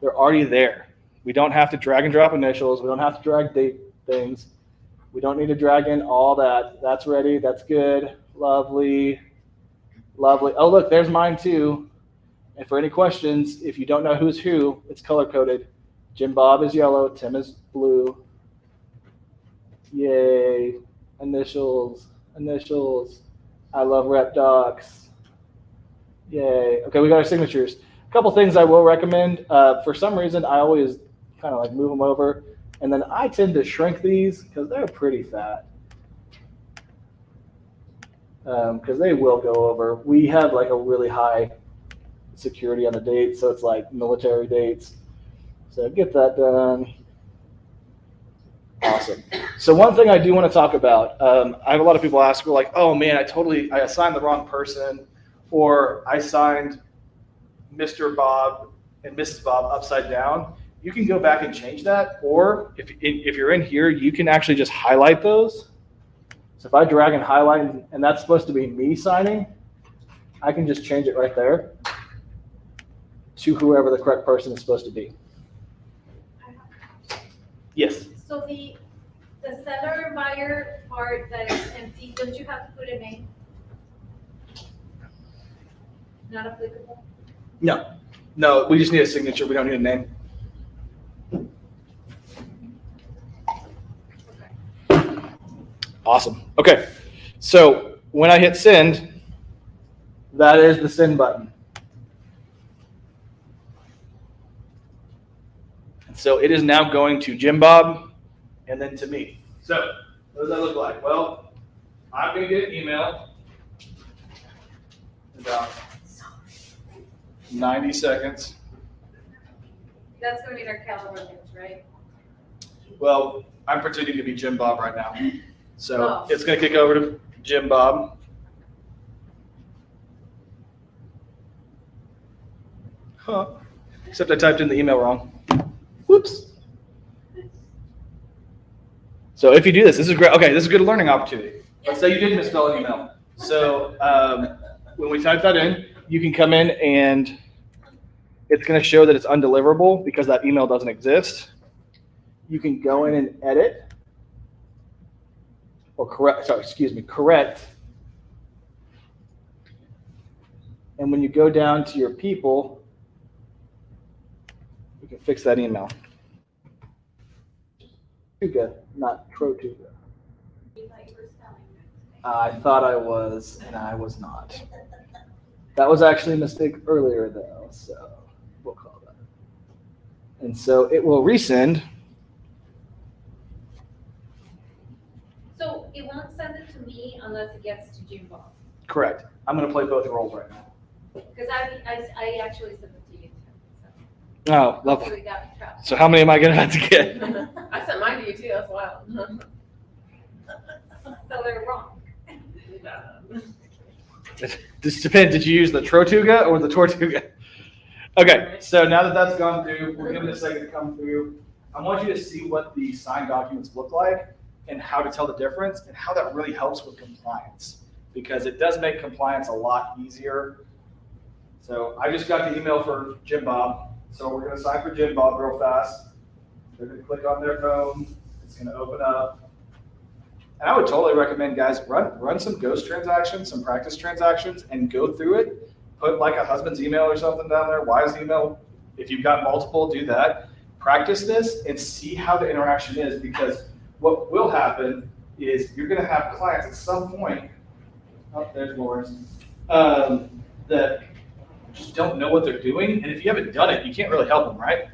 S1: they're already there. We don't have to drag and drop initials. We don't have to drag date things. We don't need to drag in all that. That's ready. That's good. Lovely. Lovely. Oh, look, there's mine too. And for any questions, if you don't know who's who, it's color-coded. Jim Bob is yellow. Tim is blue. Yay. Initials. Initials. I love Rep Docs. Yay. Okay, we got our signatures. A couple things I will recommend. For some reason, I always kind of like move them over. And then I tend to shrink these because they're pretty fat. Because they will go over. We have like a really high security on the dates, so it's like military dates. So get that done. Awesome. So one thing I do want to talk about, I have a lot of people ask, like, oh man, I assigned the wrong person, or I signed Mr. Bob and Mrs. Bob upside down. You can go back and change that, or if you're in here, you can actually just highlight those. So if I drag and highlight, and that's supposed to be me signing, I can just change it right there to whoever the correct person is supposed to be. Yes.
S2: So the seller and buyer part that is empty, don't you have to put a name? Not applicable?
S1: No, we just need a signature. We don't need a name. Awesome. Okay. So when I hit send, that is the send button. And so it is now going to Jim Bob and then to me. So what does that look like? Well, I'm going to get an email in about 90 seconds.
S2: That's gonna be their caliber news, right?
S1: Well, I'm pretending to be Jim Bob right now. So
S2: Oh.
S1: it's going to kick over to Jim Bob. Huh. Except I typed in the email wrong. Whoops. So if you do this is great. Okay, this is a good learning opportunity. Let's say you did misspell an email. So when we type that in, you can come in and it's going to show that it's undeliverable because that email doesn't exist. You can go in and edit or correct. And when you go down to your people, you can fix that email. Tuga, not Trotuga.
S2: You thought you were spelling it.
S1: I thought I was, and I was not. That was actually a mistake earlier, though, so we'll call that. And so it will resend.
S2: So it won't send it to me unless it gets to Jim Bob.
S1: Correct. I'm going to play both roles right now.
S2: Because I actually sent it to you.
S1: Oh,
S2: So
S1: lovely.
S2: we got in trouble.
S1: So how many am I going to have to get?
S6: I sent mine to you too, that's wild.
S2: So they're wrong.
S1: This depends. Did you use the Trotuga or the Tortuga? Okay, so now that that's gone through, we're giving it a second to come through. I want you to see what the signed documents look like and how to tell the difference and how that really helps with compliance, because it does make compliance a lot easier. So I just got the email for Jim Bob. So we're going to sign for Jim Bob real fast. They're going to click on their phone. It's going to open up. And I would totally recommend, guys, run some ghost transactions, some practice transactions, and go through it. Put like a husband's email or something down there, wife's email. If you've got multiple, do that. Practice this and see how the interaction is, because what will happen is you're going to have clients at some point, oh, there's Lawrence, that just don't know what they're doing. And if you haven't done it, you can't really help them, right?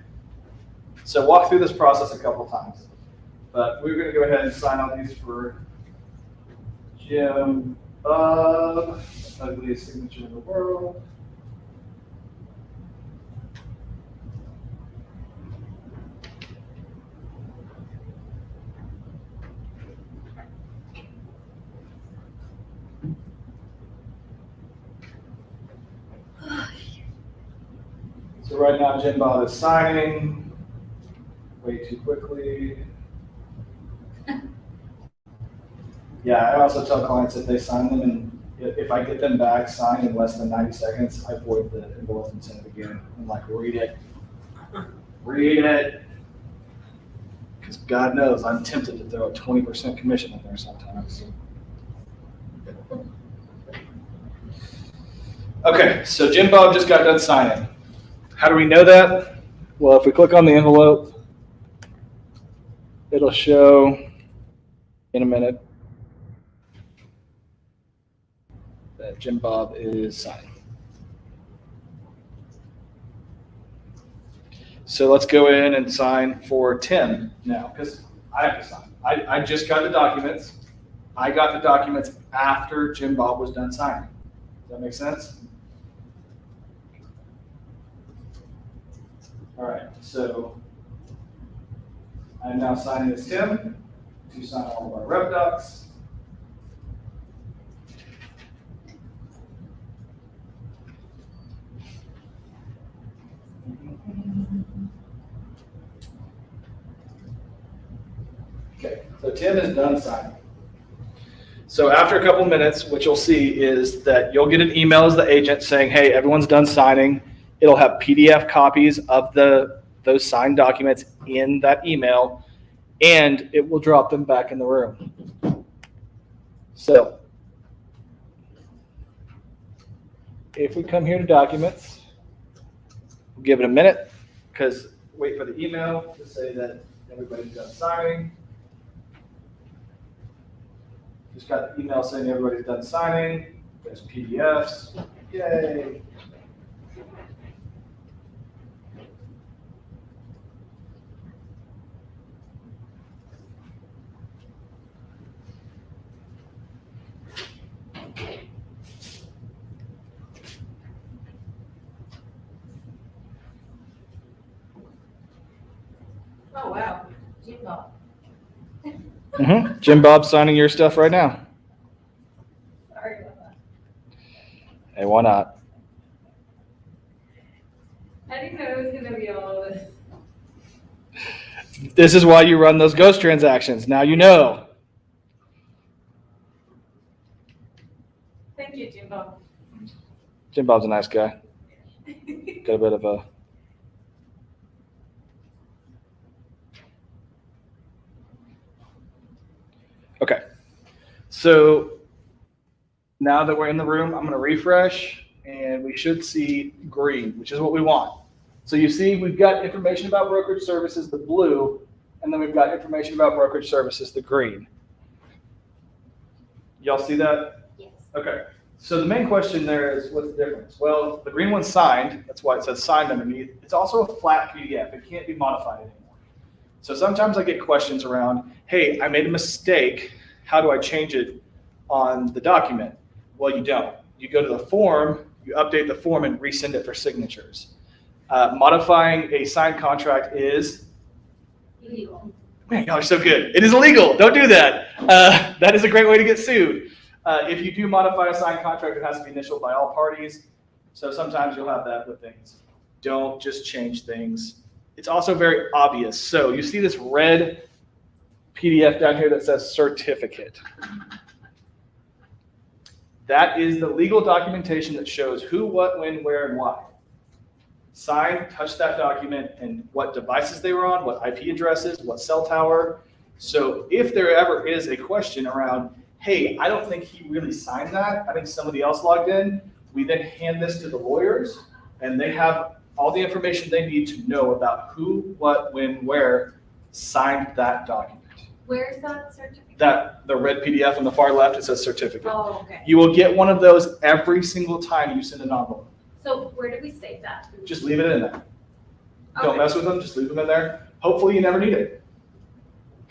S1: So walk through this process a couple times. But we're going to go ahead and sign on these for Jim Bob, ugliest signature in the world. So right now, Jim Bob is signing way too quickly. Yeah, I also tell clients if they sign them and if I get them back signed in less than 90 seconds, I void the envelope and send it again. I'm like, read it. Read it. Because God knows I'm tempted to throw a 20% commission in there sometimes. Okay, so Jim Bob just got done signing. How do we know that? Well, if we click on the envelope, it'll show in a minute that Jim Bob is signing. So let's go in and sign for Tim now, because I have to sign. I just got the documents. I got the documents after Jim Bob was done signing. Does that make sense? All right, so I'm now signing as Tim. to sign all of our rep docs. Okay, so Tim is done signing. So after a couple minutes, what you'll see is that you'll get an email as the agent saying, hey, everyone's done signing. It'll have PDF copies of those signed documents in that email, and it will drop them back in the room. So if we come here to documents, we'll give it a minute, because wait for the email to say that everybody's done signing. Just got the email saying everybody's done signing. There's PDFs. Yay.
S2: Oh, wow. Jim Bob.
S1: Jim Bob's signing your stuff right now.
S2: Sorry about that.
S1: Hey, why not?
S6: I didn't know it was gonna be all of this.
S1: This is why you run those ghost transactions. Now you know.
S6: Thank you, Jim Bob.
S1: Jim Bob's a nice guy. Got a bit of a... Okay. So now that we're in the room, I'm going to refresh, and we should see green, which is what we want. So you see we've got information about brokerage services, the blue, and then we've got information about brokerage services, the green. Y'all see that?
S2: Yes.
S1: Okay. So the main question there is, what's the difference? Well, the green one's signed. That's why it says signed underneath. It's also a flat PDF. It can't be modified anymore. So sometimes I get questions around, hey, I made a mistake. How do I change it on the document? Well, you don't. You go to the form, you update the form, and resend it for signatures. Modifying a signed contract is,
S2: Illegal.
S1: man, y'all are so good. It is illegal. Don't do that. That is a great way to get sued. If you do modify a signed contract, it has to be initialed by all parties. So sometimes you'll have that with things. Don't just change things. It's also very obvious. So you see this red PDF down here that says certificate. That is the legal documentation that shows who, what, when, where, and why. Sign, touch that document, and what devices they were on, what IP addresses, what cell tower. So if there ever is a question around, hey, I don't think he really signed that, I think somebody else logged in, we then hand this to the lawyers, and they have all the information they need to know about who, what, when, where signed that document.
S2: Where's that certificate?
S1: That the red PDF on the far left, it says certificate.
S2: Oh, okay.
S1: You will get one of those every single time you send an envelope.
S2: So where do we save that?
S1: Just leave it in there. Don't
S2: Okay.
S1: mess with them, just leave them in there. Hopefully you never need it.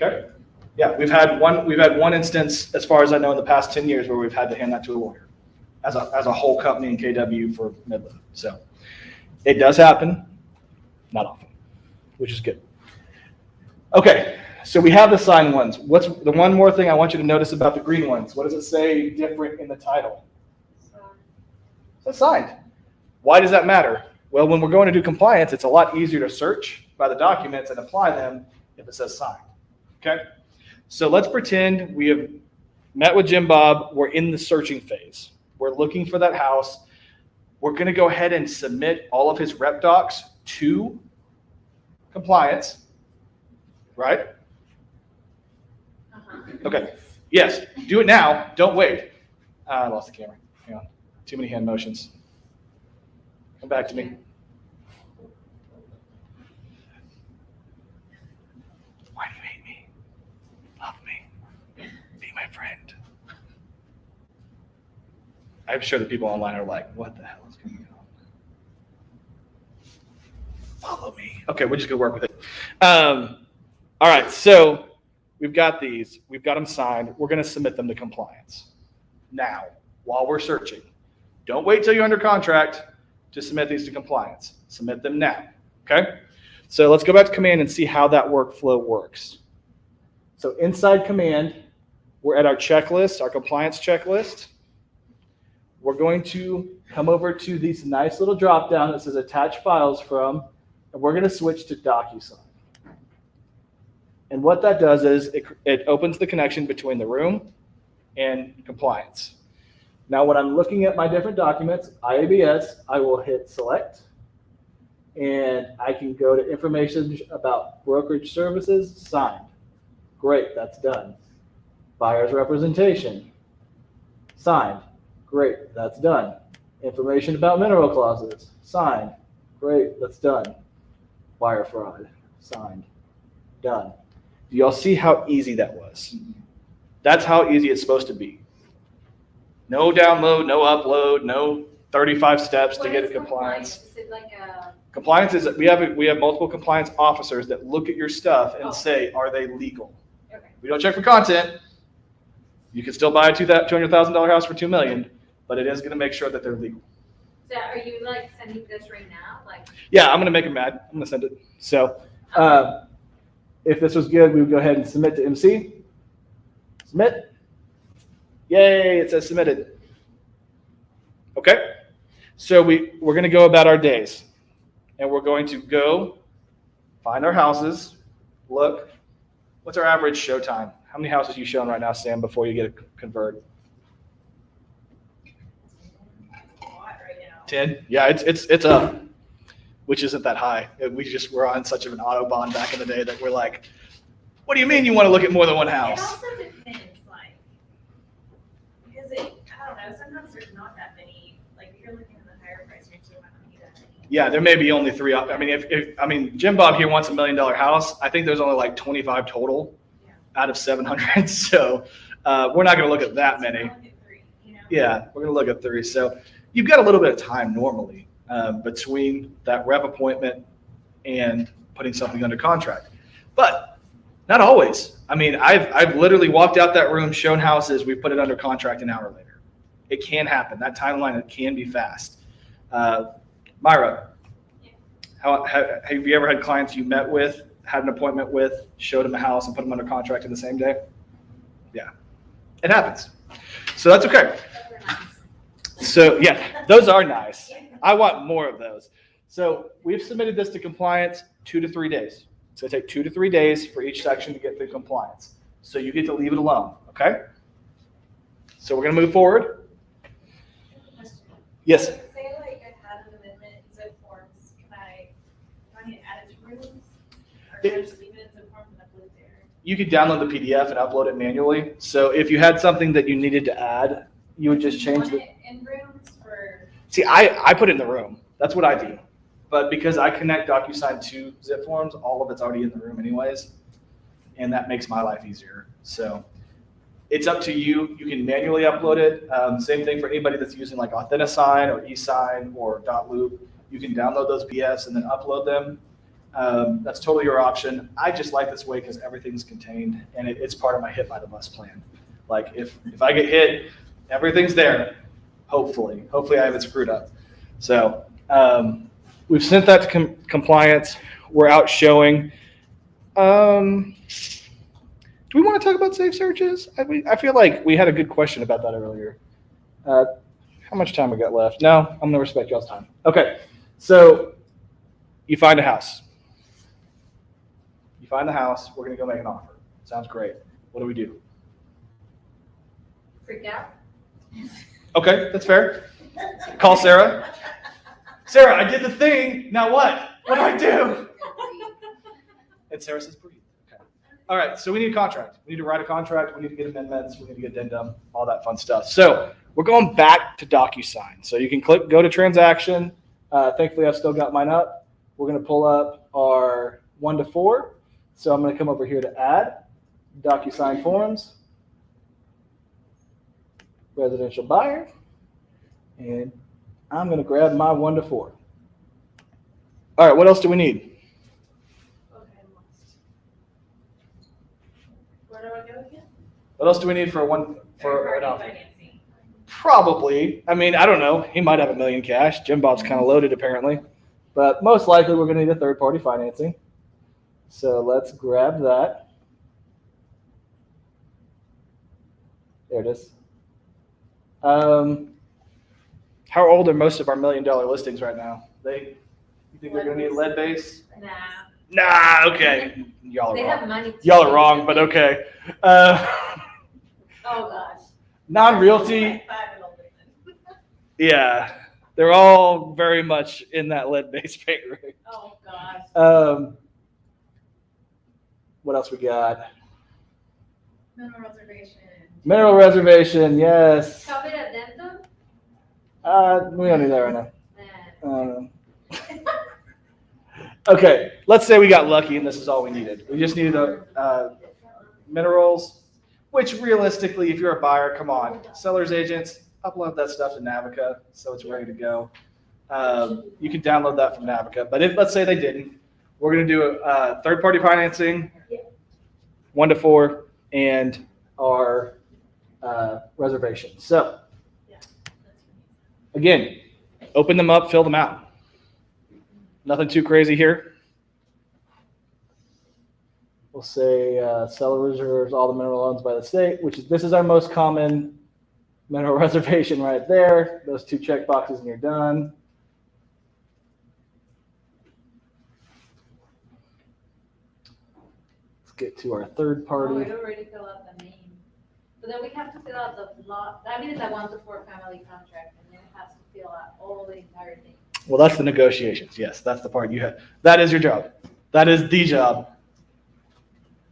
S1: Okay? Yeah, we've had one instance, as far as I know, in the past 10 years where we've had to hand that to a lawyer as a whole company in KW for Midland. So it does happen, not often, which is good. Okay, so we have the signed ones. What's the one more thing I want you to notice about the green ones? What does it say different in the title? It says signed. Why does that matter? Well, when we're going to do compliance, it's a lot easier to search by the documents and apply them if it says signed. Okay? So let's pretend we have met with Jim Bob. We're in the searching phase. We're looking for that house. We're going to go ahead and submit all of his rep docs to compliance, right? Okay. Yes. Do it now. Don't wait. I lost the camera. Hang on. Too many hand motions. Come back to me. Why do you hate me? Love me. Be my friend. I'm sure the people online are like, what the hell is going on? Follow me. Okay, we're just going to work with it. All right, so we've got these. We've got them signed. We're going to submit them to compliance now while we're searching. Don't wait till you're under contract to submit these to compliance. Submit them now, okay? So let's go back to command and see how that workflow works. So inside Command, we're at our checklist, our compliance checklist. We're going to come over to this nice little drop down that says attach files from, and we're going to switch to DocuSign. And what that does is it opens the connection between the room and compliance. Now, when I'm looking at my different documents, IABS, I will hit select, and I can go to information about brokerage services, signed. Great, that's done. Buyer's representation, signed. Great, that's done. Information about mineral clauses, signed. Great, that's done. Wire fraud, signed. Done. Do y'all see how easy that was? That's how easy it's supposed to be. No download, no upload, no 35 steps to
S2: What
S1: get
S2: is
S1: a compliance.
S2: Is it like a,
S1: Compliance is, we have multiple compliance officers that look at your stuff and
S2: Oh.
S1: say, are they legal?
S2: okay,
S1: We don't check for content. You can still buy a $200,000 house for $2 million, but it is going to make sure that they're legal.
S2: so are you like sending this right now, like?
S1: Yeah, I'm going to make them mad. I'm going to send it. So if this was good, we would go ahead and submit to MC. Submit. Yay, it says submitted. Okay, so we're going to go about our days. And we're going to go find our houses, look. What's our average show time? How many houses are you showing right now, Sam, before you get a convert?
S3: A lot right now.
S1: 10? Yeah, it's up, which isn't that high. We're on such of an Autobahn back in the day that we're like, what do you mean you want to look at more than one
S3: It
S1: house?
S3: also depends, like, because I don't know, sometimes there's not that many, like, if you're looking at the higher price range, there might not be that many.
S1: Yeah, there may be only 3. I mean, Jim Bob here wants $1 million house. I think there's only like 25 total out of 700. So we're not going to look at that many.
S3: Look at 3, you know?
S1: Yeah, we're going to look at 3. So you've got a little bit of time normally between that rep appointment and putting something under contract. But not always. I mean, I've literally walked out that room, shown houses, we put it under contract an hour later. It can happen. That timeline, it can be fast. Myra, have you ever had clients you met with, had an appointment with, showed them a house and put them under contract in the same day? Yeah, it happens. So that's okay.
S2: Those are nice.
S1: So yeah, those are nice. I want more of those. So we've submitted this to compliance 2 to 3 days. It's going to take 2 to 3 days for each section to get through compliance. So you get to leave it alone, okay? So we're going to move forward. Yes.
S3: So say like I had an amendment in zip forms, do I need to add it to rooms? Or can I just leave it in zip forms and upload it there?
S1: You could download the PDF and upload it manually. So if you had something that you needed to add, you would just change
S3: Want
S1: the.
S3: it in rooms for,
S1: See, I put it in the room. That's what I do. But because I connect DocuSign to zip forms, all of it's already in the room anyways. And that makes my life easier. So it's up to you. You can manually upload it. Same thing for anybody that's using like AuthentiSign or eSign or .loop. You can download those PDFs and then upload them. That's totally your option. I just like this way because everything's contained and it's part of my hit by the bus plan. Like if I get hit, everything's there. Hopefully I haven't screwed up. So we've sent that to compliance. We're out showing. Do we want to talk about safe searches? I feel like we had a good question about that earlier. How much time we got left? No, I'm going to respect y'all's time. Okay, so you find a house. You find the house. We're going to go make an offer. Sounds great. What do we do?
S2: Freak out?
S1: Okay, that's fair. Call Sarah. Sarah, I did the thing. Now what? What do I do? And Sarah says, breathe. Okay. All right, so we need a contract. We need to write a contract. We need to get amendments. We need to get addendum, all that fun stuff. So we're going back to DocuSign. So you can go to transaction. Thankfully, I've still got mine up. We're going to pull up our 1 to 4. So I'm going to come over here to add DocuSign forms, residential buyer, and I'm going to grab my 1 to 4. All right, what else do we need?
S3: okay, I'm lost. Where do I go again?
S1: What else do we need for an
S3: Third-party
S1: offer?
S3: financing.
S1: Probably. I mean, I don't know. He might have $1 million cash. Jim Bob's kind of loaded apparently, but most likely we're going to need a third-party financing. So let's grab that. There it is. How old are most of our $1 million listings right now? You think they're gonna need lead base?
S2: Nah,
S1: Nah, okay. Y'all are
S2: they
S1: wrong.
S2: have money.
S1: Y'all are wrong, but okay.
S2: Oh, gosh.
S1: Non-realty,
S3: Like 5 and older then.
S1: yeah, they're all very much in that lead-based paint range.
S2: Oh, gosh.
S1: What else we got?
S3: Mineral reservation.
S1: Mineral reservation, yes.
S2: Covered addendum?
S1: We don't need that right now.
S2: Nah.
S1: Okay, let's say we got lucky and this is all we needed. We just needed minerals, which realistically, if you're a buyer, come on, seller's agents, upload that stuff to Navica so it's ready to go. You can download that from Navica, but if let's say they didn't, we're gonna do a third-party financing, 1 to 4, and our reservation. So again, open them up, fill them out. Nothing too crazy here. We'll say seller reserves all the mineral loans by the state, this is our most common mineral reservation right there. Those 2 check boxes and you're done. Let's get to our third
S2: Oh,
S1: party.
S2: it already filled out the name. But then we have to fill out the lot, that means I want the 4 family contract, and then it has to fill out all the entire thing.
S1: Well, that's the negotiations. Yes, that's the part you have. That is your job. That is the job.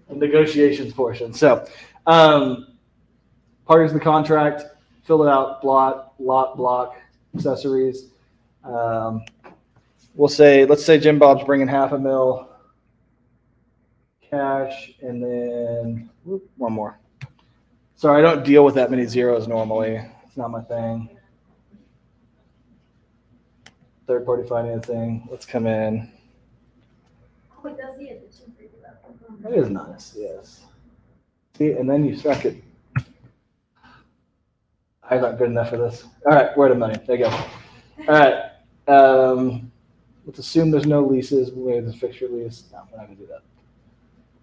S1: The negotiations portion. So, parties of the contract, fill it out, lot, block, accessories. Let's say Jim Bob's bringing $500,000 cash, and then one more. Sorry, I don't deal with that many zeros normally. It's not my thing. Third-party financing. Let's come in.
S2: Oh, it does the addition for you.
S1: That is nice, yes. See, and then you suck it. I'm not good enough for this. All right, where the money? There you go. All right. Let's assume there's no leases. Maybe there's a fixture lease. No, we're not going to do that.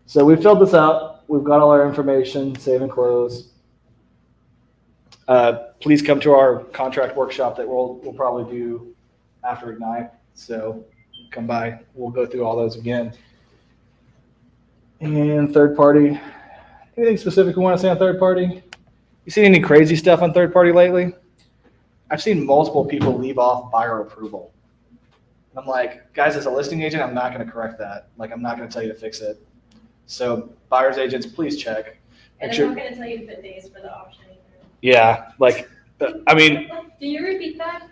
S1: So we filled this out. We've got all our information, save and close. Please come to our contract workshop that we'll probably do after Ignite. So come by. We'll go through all those again. And third party. Anything specific we want to say on third party? You seen any crazy stuff on third party lately? I've seen multiple people leave off buyer approval. I'm like, guys, as a listing agent, I'm not going to correct that. Like, I'm not going to tell you to fix it. So buyer's agents, please check.
S3: And
S1: Make
S3: I'm
S1: sure-
S3: not gonna tell you to put days for the option either.
S1: Yeah, like, I mean,
S2: Can you repeat that?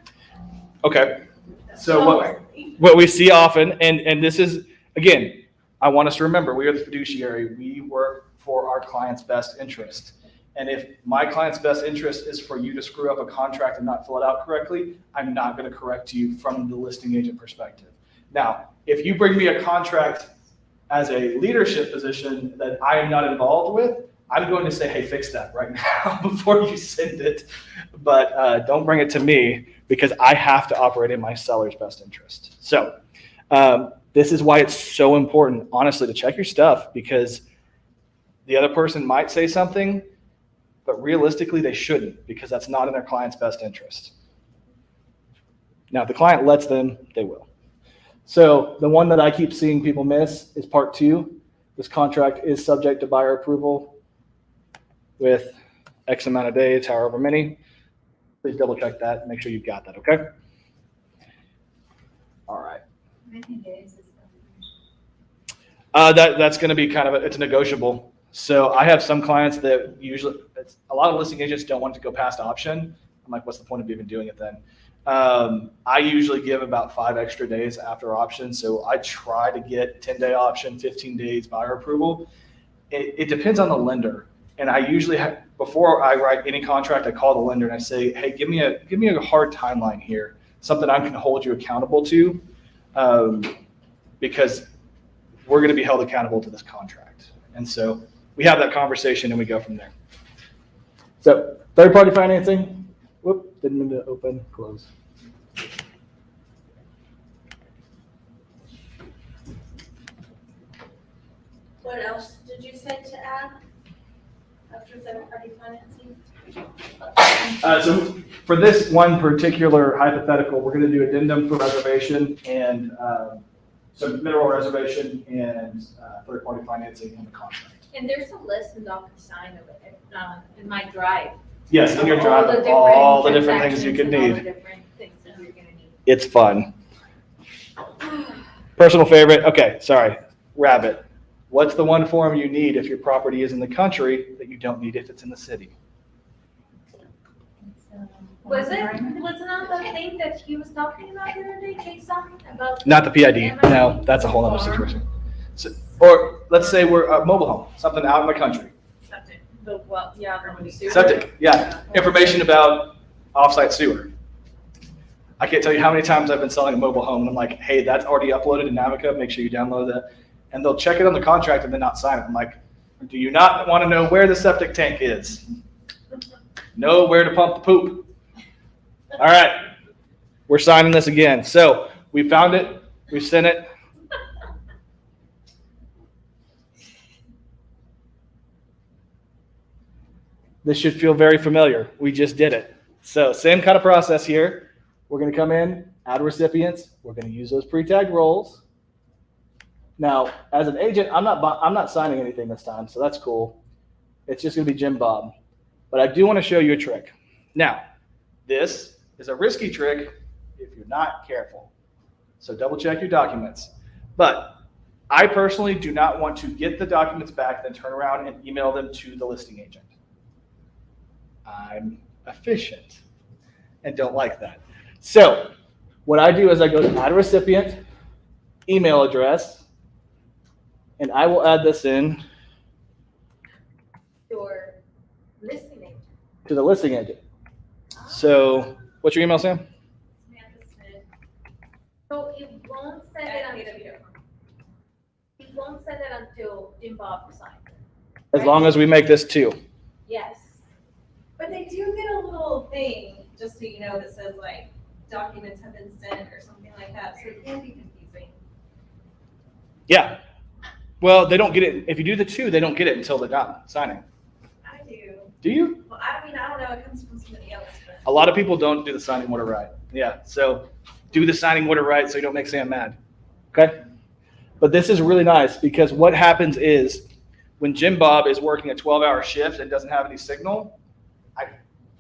S1: okay. So
S3: Don't
S1: what
S3: worry.
S1: what we see often, and this is, again, I want us to remember, we are the fiduciary. We work for our client's best interest. And if my client's best interest is for you to screw up a contract and not fill it out correctly, I'm not going to correct you from the listing agent perspective. Now, if you bring me a contract as a leadership position that I am not involved with, I'm going to say, hey, fix that right now before you send it. But don't bring it to me because I have to operate in my seller's best interest. So this is why it's so important, honestly, to check your stuff, because the other person might say something, but realistically they shouldn't, because that's not in their client's best interest. Now, if the client lets them, they will. So the one that I keep seeing people miss is part 2. This contract is subject to buyer approval with X amount of days, however many. Please double check that. Make sure you've got that, okay? All right. That's going to be kind of it's negotiable. So I have some clients that usually, a lot of listing agents don't want to go past option. I'm like, what's the point of even doing it then? I usually give about 5 extra days after option. So I try to get 10-day option, 15 days buyer approval. It depends on the lender. And I usually have, before I write any contract, I call the lender and I say, hey, give me a hard timeline here, something I can hold you accountable to, because we're going to be held accountable to this contract. And so we have that conversation and we go from there. So third-party financing. Whoop, didn't mean to open, close.
S4: What else did you say to add after third-party financing?
S1: So for this one particular hypothetical, we're going to do addendum for reservation and so mineral reservation and third-party financing in the contract.
S2: And there's a list in DocuSign of it, in my drive.
S1: Yes, in your
S2: Of
S1: drive, all the different things you could
S2: transactions and all the
S1: need.
S2: different things that you're gonna need.
S1: It's fun. Personal favorite, okay, sorry, rabbit. What's the one form you need if your property is in the country that you don't need if it's in the city?
S2: Was it not the thing that he was talking about the other day, Jason, about?
S1: Not the PID, no, that's a whole other situation. So, or let's say we're a mobile home, something out in the country.
S3: Septic. The, well, yeah, the sewer.
S1: Septic, yeah, information about offsite sewer. I can't tell you how many times I've been selling a mobile home and I'm like, hey, that's already uploaded in Navica, make sure you download that. And they'll check it on the contract and then not sign it. I'm like, do you not want to know where the septic tank is? Know where to pump the poop. All right, we're signing this again. So we found it, we sent it. This should feel very familiar. We just did it. So same kind of process here. We're going to come in, add recipients. We're going to use those pre-tagged roles. Now, as an agent, I'm not signing anything this time, so that's cool. It's just going to be Jim Bob. But I do want to show you a trick. Now, this is a risky trick if you're not careful. So double check your documents. But I personally do not want to get the documents back, then turn around and email them to the listing agent. I'm efficient and don't like that. So what I do is I go to add recipient, email address, and I will add this in
S2: Your listing agent.
S1: to the listing agent. So what's your email, Sam?
S3: Samantha Smith.
S2: So it won't send it until, it won't send it until Jim Bob signs it.
S1: As long as we make this 2.
S2: Yes.
S3: But they do get a little thing, just so you know, that says like documents have been sent or something like that, so it can be confusing.
S1: Yeah. Well, they don't get it. If you do the 2, they don't get it until they're done signing.
S3: I do.
S1: Do you?
S3: Well, I mean, I don't know, it comes from somebody else, but.
S1: A lot of people don't do the signing order right. Yeah. So do the signing order right so you don't make Sam mad. Okay? But this is really nice because what happens is when Jim Bob is working a 12-hour shift and doesn't have any signal,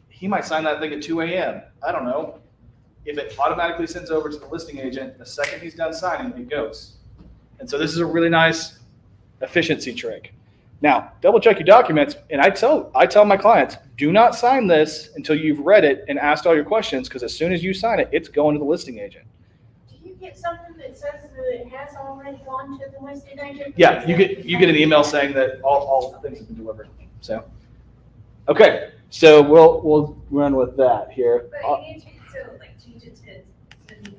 S1: he might sign that thing at 2 a.m. I don't know. If it automatically sends over to the listing agent, the second he's done signing, it goes. And so this is a really nice efficiency trick. Now, double check your documents, and I tell my clients, do not sign this until you've read it and asked all your questions, because as soon as you sign it, it's going to the listing agent.
S5: Do you get something that says that it has already gone to the listing agent?
S1: Yeah, you get an email saying that all the things have been delivered. So, okay, so we'll run with that here.
S3: But you need to like change it to,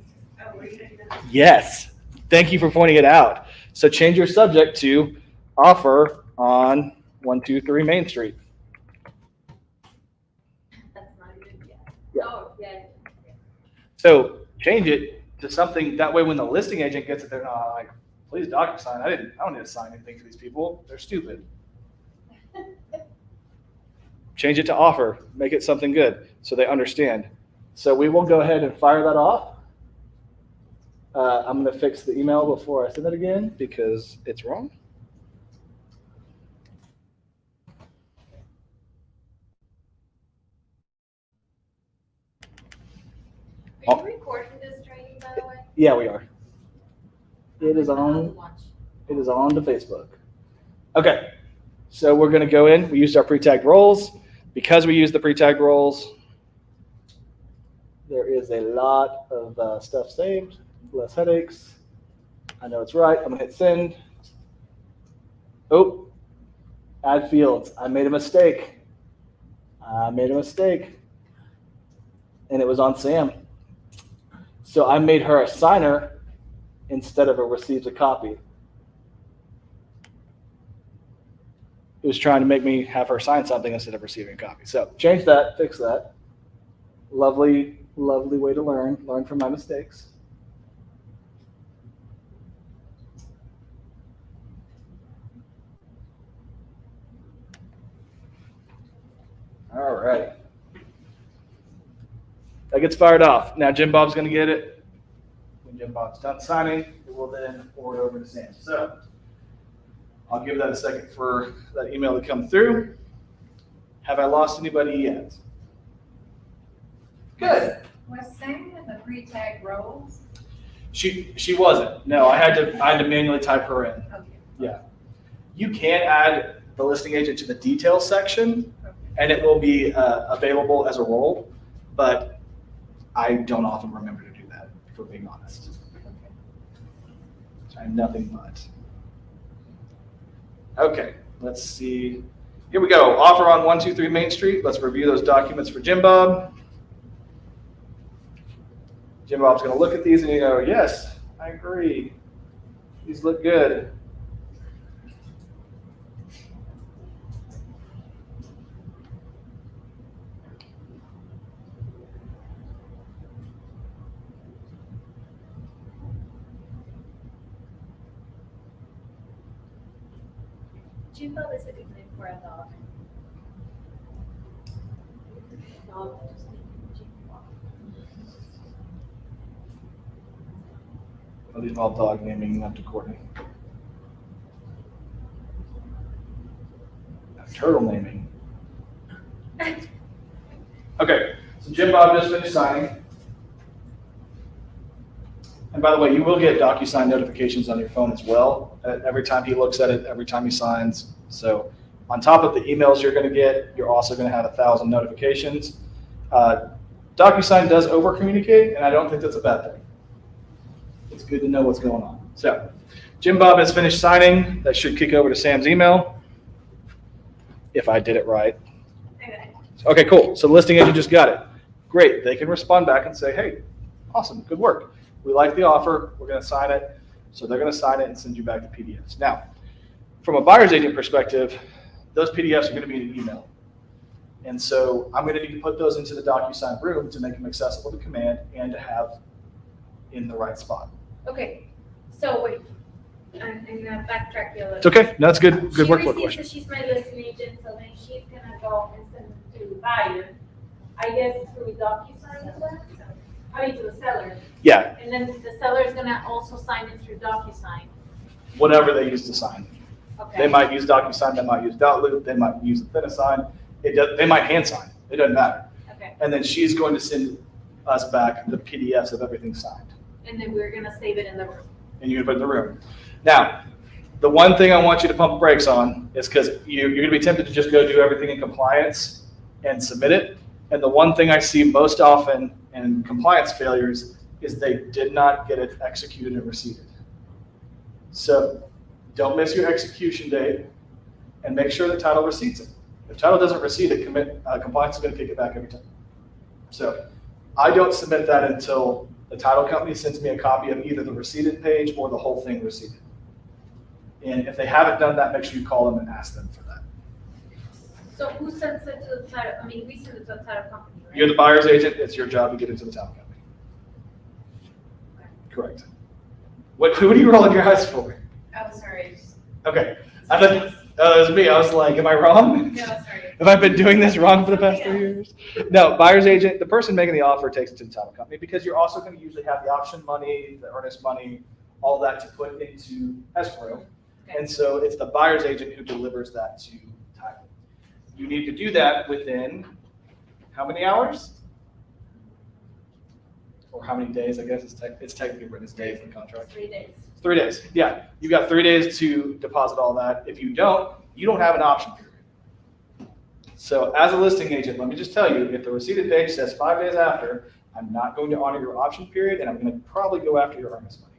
S3: oh, were you gonna do that?
S1: Yes, thank you for pointing it out. So change your subject to offer on 123 Main Street.
S2: That's not even yet.
S1: Yeah.
S2: Oh, yeah.
S1: So change it to something that way when the listing agent gets it, they're not like, please DocuSign. I don't need to sign anything for these people. They're stupid. Change it to offer. Make it something good so they understand. So we will go ahead and fire that off. I'm going to fix the email before I send it again because it's wrong.
S2: Are you recording this training, by the way?
S1: Yeah, we are. It is
S2: I'll
S1: on.
S2: watch.
S1: It is on to Facebook. Okay, so we're going to go in. We used our pre-tagged roles. Because we used the pre-tagged roles, there is a lot of stuff saved. Less headaches. I know it's right. I'm going to hit send. Oh, add fields. I made a mistake. And it was on Sam. So I made her a signer instead of a receives a copy. It was trying to make me have her sign something instead of receiving a copy. So change that, fix that. Lovely, lovely way to learn from my mistakes. All All right. That gets fired off. Now Jim Bob's going to get it. When Jim Bob's done signing, it will then forward over to Sam. So I'll give that a second for that email to come through. Have I lost anybody yet? Good.
S6: Was Sam in the pre-tag roles?
S1: She wasn't. No, I had to manually type her in.
S6: Okay.
S1: Yeah. You can add the listing agent to the details section, and it will be available as a role, but I don't often remember to do that, if we're being honest. I'm nothing but. Okay, let's see. Here we go. Offer on 123 Main Street. Let's review those documents for Jim Bob. Jim Bob's going to look at these and you go, yes, I agree. These look good.
S2: Jim Bob is a good name for a dog. Dog, just name Jim Bob.
S1: I'll leave all dog naming up to Courtney. Turtle naming. Okay, so Jim Bob just finished signing. And by the way, you will get DocuSign notifications on your phone as well. Every time he looks at it, every time he signs. So on top of the emails you're going to get, you're also going to have 1,000 notifications. DocuSign does over-communicate, and I don't think that's a bad thing. It's good to know what's going on. So Jim Bob has finished signing. That should kick over to Sam's email, if I did it right. Okay, cool. So the listing agent just got it. Great. They can respond back and say, hey, awesome, good work. We like the offer. We're going to sign it. So they're going to sign it and send you back the PDFs. Now, from a buyer's agent perspective, those PDFs are going to be in an email. And so I'm going to need to put those into the DocuSign room to make them accessible to command and to have in the right spot.
S2: Okay, so wait, I'm gonna backtrack you a little.
S1: It's okay. No, that's good. Good workflow
S2: She
S1: question.
S2: receives it, she's my listing agent, so then she's gonna go and send it to the buyer. I guess through DocuSign as well? I mean, to the seller.
S1: Yeah,
S2: And then the seller is gonna also sign it through DocuSign.
S1: whatever they use to sign.
S2: Okay.
S1: They might use DocuSign. They might use Dotloop. They might use Affinicign. They might hand sign. It doesn't matter.
S2: Okay,
S1: And then she's going to send us back the PDFs of everything signed.
S2: and then we're gonna save it in the room.
S1: And you're gonna put it in the room. Now, the one thing I want you to pump brakes on is because you're gonna be tempted to just go do everything in compliance and submit it. And the one thing I see most often in compliance failures is they did not get it executed and received. So don't miss your execution date and make sure the title receipts it. If title doesn't receive it, compliance is gonna kick it back every time. So I don't submit that until the title company sends me a copy of either the receipted page or the whole thing receipted. And if they haven't done that, make sure you call them and ask them for that.
S2: So who sends it to the title, I mean, we send it to the title company, right?
S1: You're the buyer's agent, it's your job to get it to the title company. Correct. Who are you rolling your eyes for?
S3: Oh, sorry.
S1: Okay, I thought, it was me, I was like, am I wrong?
S3: No, sorry.
S1: Have I been doing this wrong for the past 3 years? No, buyer's agent, the person making the offer takes it to the title company because you're also going to usually have the option money, the earnest money, all that to put into escrow.
S3: Okay.
S1: And so it's the buyer's agent who delivers that to title. You need to do that within how many hours? Or how many days, I guess it's technically written as days in the contract.
S2: 3 days.
S1: 3 days, yeah. You've got 3 days to deposit all that. If you don't have an option period. So as a listing agent, let me just tell you, if the receipted page says 5 days after, I'm not going to honor your option period and I'm going to probably go after your earnest money.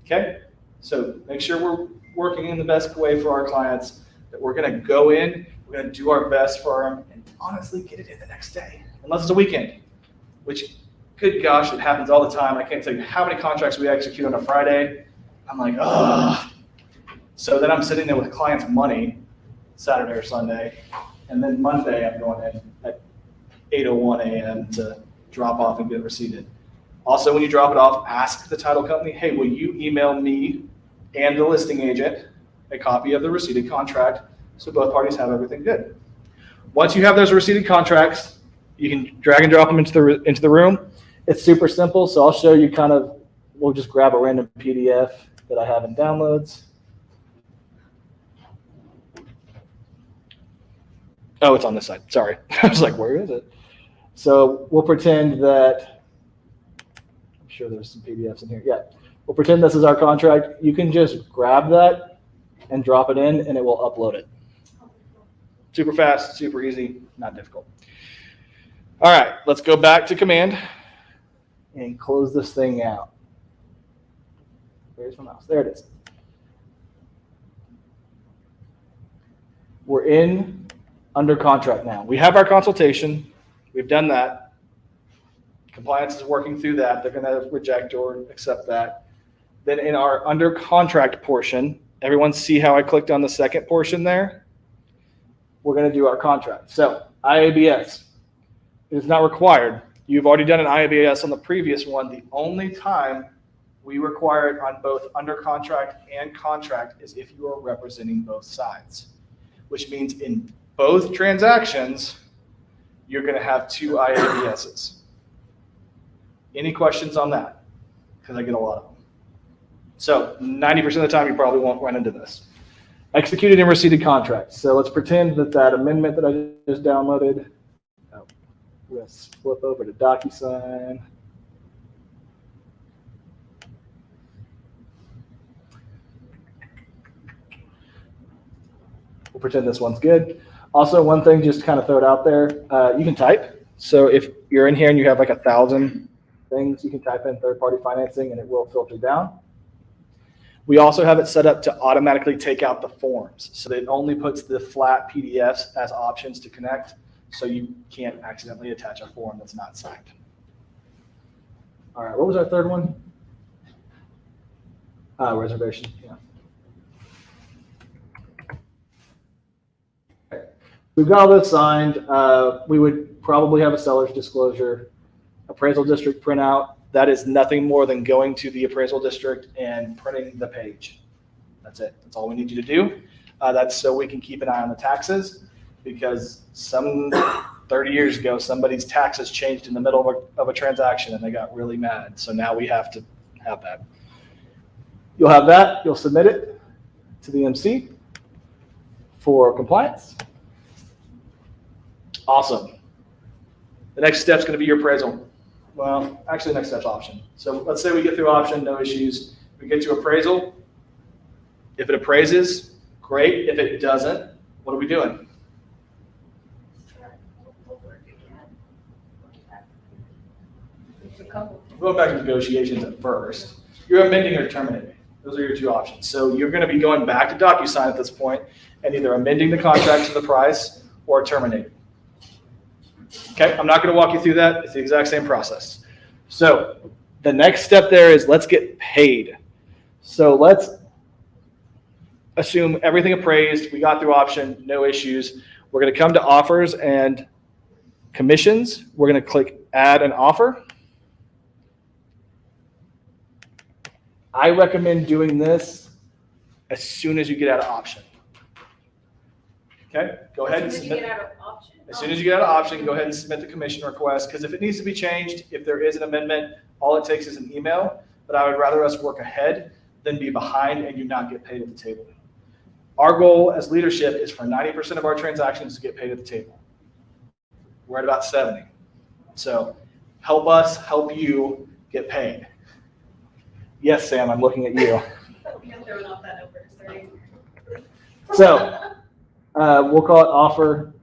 S1: Okay? So make sure we're working in the best way for our clients, that we're going to go in, we're going to do our best for them and honestly get it in the next day, unless it's a weekend, which, good gosh, it happens all the time. I can't tell you how many contracts we execute on a Friday. I'm like, ugh. So then I'm sitting there with clients' money Saturday or Sunday, and then Monday I'm going in at 8:01 a.m. to drop off and get receipted. Also, when you drop it off, ask the title company, hey, will you email me and the listing agent a copy of the receipted contract so both parties have everything good? Once you have those receipted contracts, you can drag and drop them into the room. It's super simple, so I'll show you kind of, we'll just grab a random PDF that I have in downloads. Oh, it's on this side. Sorry. I was like, where is it? So we'll pretend that, I'm sure there's some PDFs in here. Yeah. We'll pretend this is our contract. You can just grab that and drop it in, and it will upload it. Super fast, super easy, not difficult. All right, let's go back to command and close this thing out. Where's my mouse? There it is. We're under contract now. We have our consultation. We've done that. Compliance is working through that. They're going to reject or accept that. Then in our under contract portion, everyone see how I clicked on the second portion there? We're going to do our contract. So IABS is not required. You've already done an IABS on the previous one. The only time we require it on both under contract and contract is if you are representing both sides, which means in both transactions, you're going to have 2 IABSs. Any questions on that? Because I get a lot of them. So 90% of the time, you probably won't run into this. Executed and received contracts. So let's pretend that amendment that I just downloaded, let's flip over to DocuSign. We'll pretend this one's good. Also, one thing, just kind of throw it out there, you can type. So if you're in here and you have like 1,000 things, you can type in third-party financing and it will filter down. We also have it set up to automatically take out the forms. So that it only puts the flat PDFs as options to connect, so you can't accidentally attach a form that's not signed. All right, what was our third one? Reservation, yeah. Okay. We've got all those signed. We would probably have a seller's disclosure, appraisal district printout. That is nothing more than going to the appraisal district and printing the page. That's it. That's all we need you to do. That's so we can keep an eye on the taxes, because 30 years ago, somebody's taxes changed in the middle of a transaction and they got really mad. So now we have to have that. You'll have that. You'll submit it to the MC for compliance. Awesome. The next step is going to be your appraisal. Well, actually, the next step's option. So let's say we get through option, no issues. We get to appraisal. If it appraises, great. If it doesn't, what are we doing? Going back to negotiations at first. You're amending or terminating. Those are your 2 options. So you're going to be going back to DocuSign at this point and either amending the contract to the price or terminating. Okay, I'm not going to walk you through that. It's the exact same process. So the next step there is let's get paid. So let's assume everything appraised. We got through option, no issues. We're going to come to offers and commissions. We're going to click add an offer. I recommend doing this as soon as you get out of option. Okay, go ahead and submit. As soon as you get out of option, go ahead and submit the commission request, because if it needs to be changed, if there is an amendment, all it takes is an email. But I would rather us work ahead than be behind and you not get paid at the table. Our goal as leadership is for 90% of our transactions to get paid at the table. We're at about 70. So help us help you get paid. Yes, Sam, I'm looking at you. So we'll call it offer.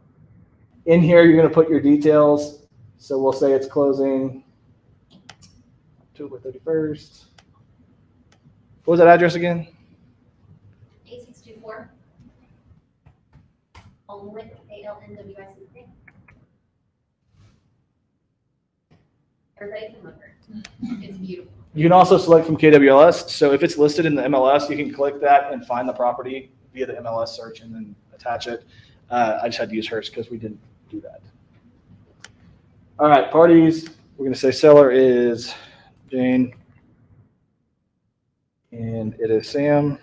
S1: In here, you're going to put your details. So we'll say it's closing October 31st. What was that address again?
S2: 8624. Alnwick, ALNWIC. Everybody can look her. It's beautiful.
S1: You can also select from KWLS. So if it's listed in the MLS, you can click that and find the property via the MLS search and then attach it. I just had to use hers because we didn't do that. All right, parties. We're going to say seller is Jane and it is Sam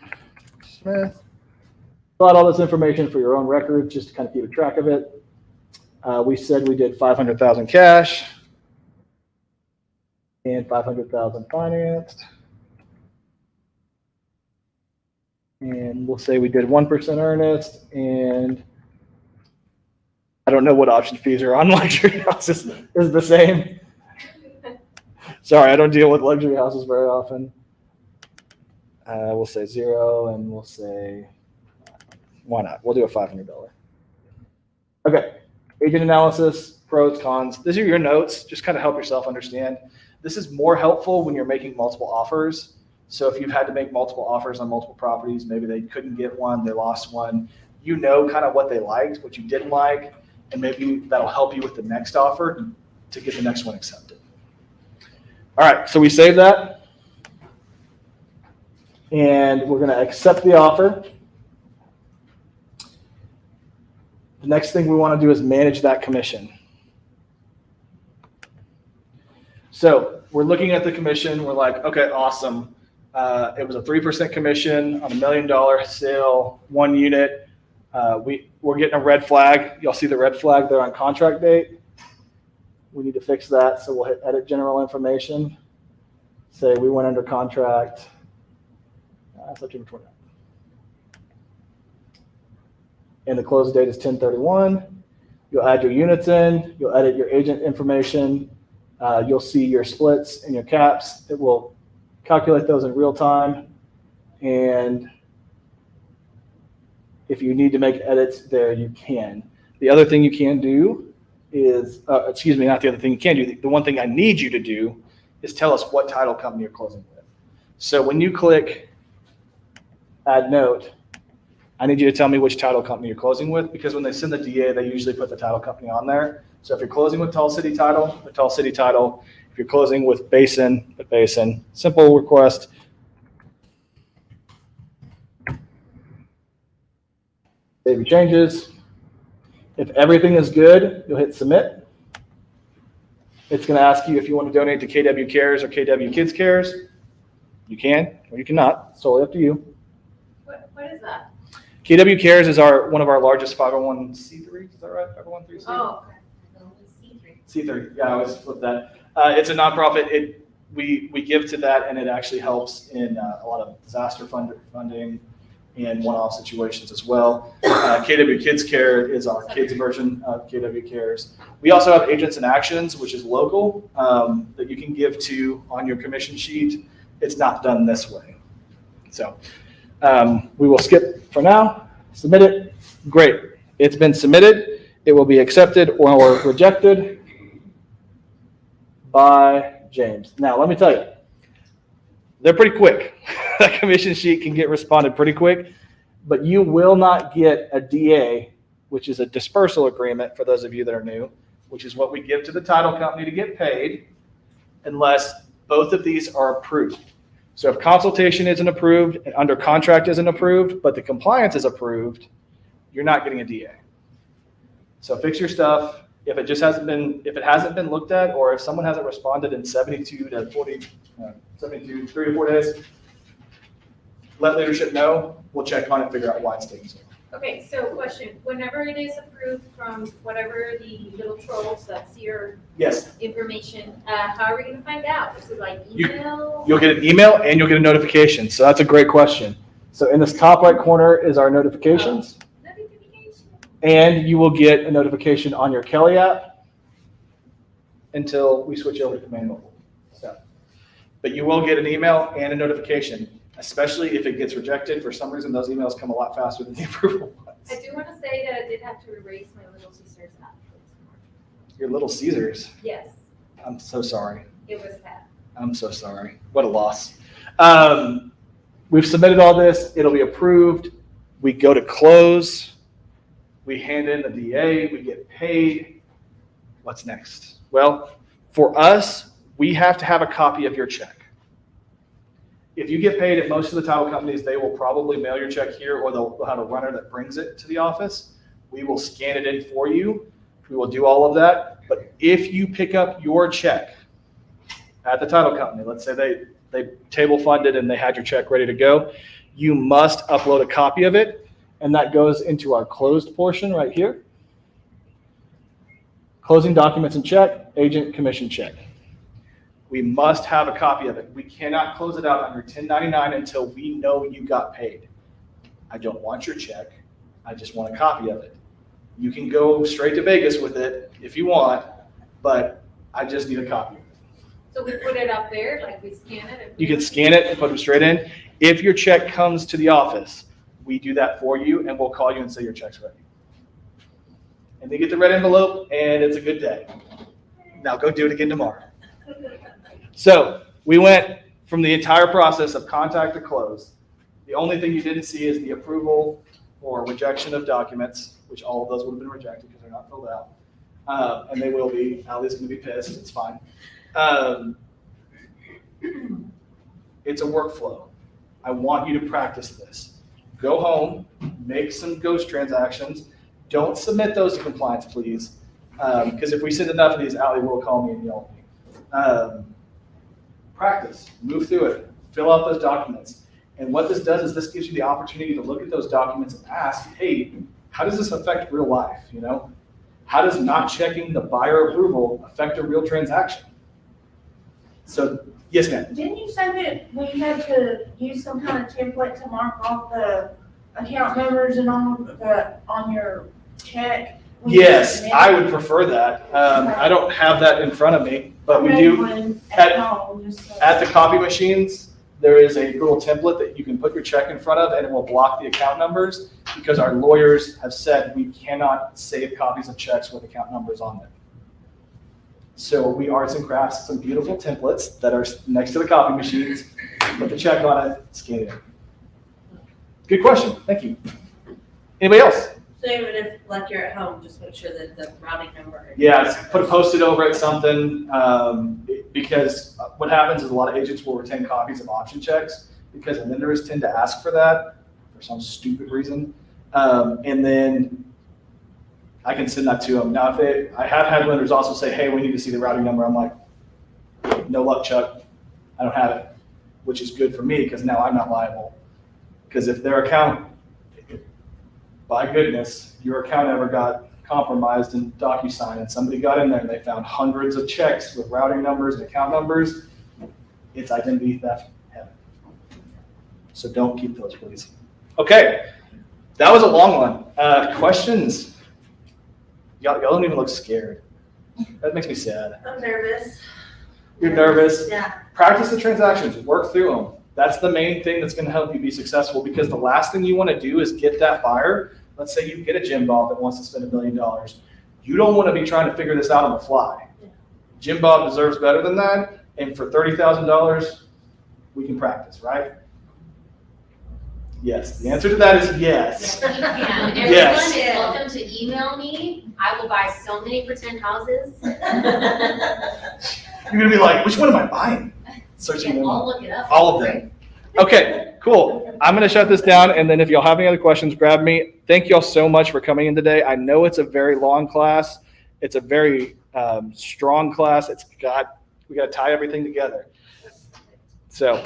S1: Smith. Fill out all this information for your own record, just to kind of keep a track of it. We said we did 500,000 cash and 500,000 financed. And we'll say we did 1% earnest, and I don't know what option fees are on luxury houses. Is the same. Sorry, I don't deal with luxury houses very often. We'll say 0, and we'll say, why not? We'll do a $500. Okay, agent analysis, pros, cons. These are your notes. Just kind of help yourself understand. This is more helpful when you're making multiple offers. So if you've had to make multiple offers on multiple properties, maybe they couldn't get one, they lost one, you know kind of what they liked, what you didn't like, and maybe that'll help you with the next offer to get the next one accepted. All right, so we save that. And we're going to accept the offer. The next thing we want to do is manage that commission. So we're looking at the commission. We're like, okay, awesome. It was a 3% commission on $1 million sale, 1 unit. We're getting a red flag. Y'all see the red flag there on contract date. We need to fix that. So we'll hit edit general information. Say we went under contract September 29th. And the close date is 10/31. You'll add your units in. You'll edit your agent information. You'll see your splits and your caps. It will calculate those in real time. And if you need to make edits there, you can. The other thing you can do is, excuse me, not the other thing you can do. The one thing I need you to do is tell us what title company you're closing with. So when you click add note, I need you to tell me which title company you're closing with, because when they send the DA, they usually put the title company on there. So if you're closing with Tall City Title, the Tall City Title. If you're closing with Basin, the Basin. Simple request. Save your changes. If everything is good, you'll hit submit. It's going to ask you if you want to donate to KW Cares or KW Kids Cares. You can, or you cannot. It's totally up to you.
S2: What is that?
S1: KW Cares is one of our largest 501c3. Is that right? 501c3.
S2: Oh, okay.
S1: C3. Yeah, I always flip that. It's a nonprofit. We give to that, and it actually helps in a lot of disaster funding and one-off situations as well. KW Kids Care is our kids version of KW Cares. We also have Agents in Actions, which is local, that you can give to on your commission sheet. It's not done this way. So we will skip for now. Submit it. Great. It's been submitted. It will be accepted or rejected by James. Now, let me tell you, they're pretty quick. That commission sheet can get responded pretty quick, but you will not get a DA, which is a dispersal agreement for those of you that are new, which is what we give to the title company to get paid, unless both of these are approved. So if consultation isn't approved and under contract isn't approved, but the compliance is approved, you're not getting a DA. So fix your stuff. If it hasn't been looked at, or if someone hasn't responded in 72 to 3 to 4 days, let leadership know. We'll check on it, figure out why it's taking so long.
S2: Okay, so question, whenever it is approved from whatever the little trolls, that's your
S1: Yes,
S2: information, how are we gonna find out? Is it like email?
S1: you'll get an email and you'll get a notification. So that's a great question. So in this top right corner is our notifications.
S2: Notification.
S1: And you will get a notification on your Kelly app until we switch over to Command Mobile. So, but you will get an email and a notification, especially if it gets rejected. For some reason, those emails come a lot faster than the approval ones.
S2: I do wanna say that I did have to erase my Little Caesars app.
S1: Your Little Caesars.
S2: Yes,
S1: I'm so sorry.
S2: it was that.
S1: I'm so sorry. What a loss. We've submitted all this. It'll be approved. We go to close. We hand in the DA. We get paid. What's next? Well, for us, we have to have a copy of your check. If you get paid at most of the title companies, they will probably mail your check here, or they'll have a runner that brings it to the office. We will scan it in for you. We will do all of that. But if you pick up your check at the title company, let's say they table funded and they had your check ready to go, you must upload a copy of it, and that goes into our closed portion right here. Closing documents and check, agent commission check. We must have a copy of it. We cannot close it out under 1099 until we know you got paid. I don't want your check. I just want a copy of it. You can go straight to Vegas with it if you want, but I just need a copy.
S2: So we put it up there, like we scan it? and-
S1: You can scan it and put them straight in. If your check comes to the office, we do that for you and we'll call you and say your check's ready. And they get the red envelope and it's a good day. Now go do it again tomorrow. So we went from the entire process of contact to close. The only thing you didn't see is the approval or rejection of documents, which all of those would have been rejected because they're not filled out. And they will be. Allie's going to be pissed. It's fine. It's a workflow. I want you to practice this. Go home, make some ghost transactions. Don't submit those to compliance, please. Because if we send enough of these, Allie will call me and yell at me. Practice, move through it, fill out those documents. And what this does is this gives you the opportunity to look at those documents and ask, hey, how does this affect real life? You know, how does not checking the buyer approval affect a real transaction? So, yes, ma'am.
S5: Didn't you say that we had to use some kind of template to mark off the account numbers and all of that on your check? when you
S1: Yes,
S5: submit?
S1: I would prefer that. I don't have that in front of me, but we
S5: I made
S1: do.
S5: one
S1: at-
S5: At home, just so.
S1: At the copy machines, there is a little template that you can put your check in front of and it will block the account numbers because our lawyers have said we cannot save copies of checks with account numbers on them. So we arts and crafts some beautiful templates that are next to the copy machines, put the check on it, scan it in. Good question, thank you. Anybody else?
S4: So even if, like, you're at home, just make sure that the routing number.
S1: Yeah, put a Post-it over it, something, because what happens is a lot of agents will retain copies of option checks because lenders tend to ask for that for some stupid reason. And then I can send that to them. Now, I have had lenders also say, hey, we need to see the routing number. I'm like, no luck, Chuck. I don't have it, which is good for me because now I'm not liable. Because if their account, by goodness, your account ever got compromised in DocuSign and somebody got in there and they found hundreds of checks with routing numbers and account numbers, it's identity theft heaven. So don't keep those, please. Okay, that was a long one. Questions? Y'all don't even look scared. That makes me sad.
S4: I'm nervous.
S1: You're nervous.
S4: Yeah.
S1: Practice the transactions, work through them. That's the main thing that's going to help you be successful because the last thing you want to do is get that buyer. Let's say you get a Jim Bob that wants to spend $1 million. You don't want to be trying to figure this out on the fly. Jim Bob deserves better than that. And for $30,000, we can practice, right? Yes. The answer to that is yes.
S7: Yes, you can.
S1: Yes.
S7: Everyone is welcome to email me. I will buy so many pretend houses.
S1: You're going to be like, which one am I buying? Searching them.
S7: I'll look it up.
S1: All of them. Okay, cool. I'm going to shut this down, and then if y'all have any other questions, grab me. Thank y'all so much for coming in today. I know it's a very long class. It's a very strong class. We got to tie everything together. So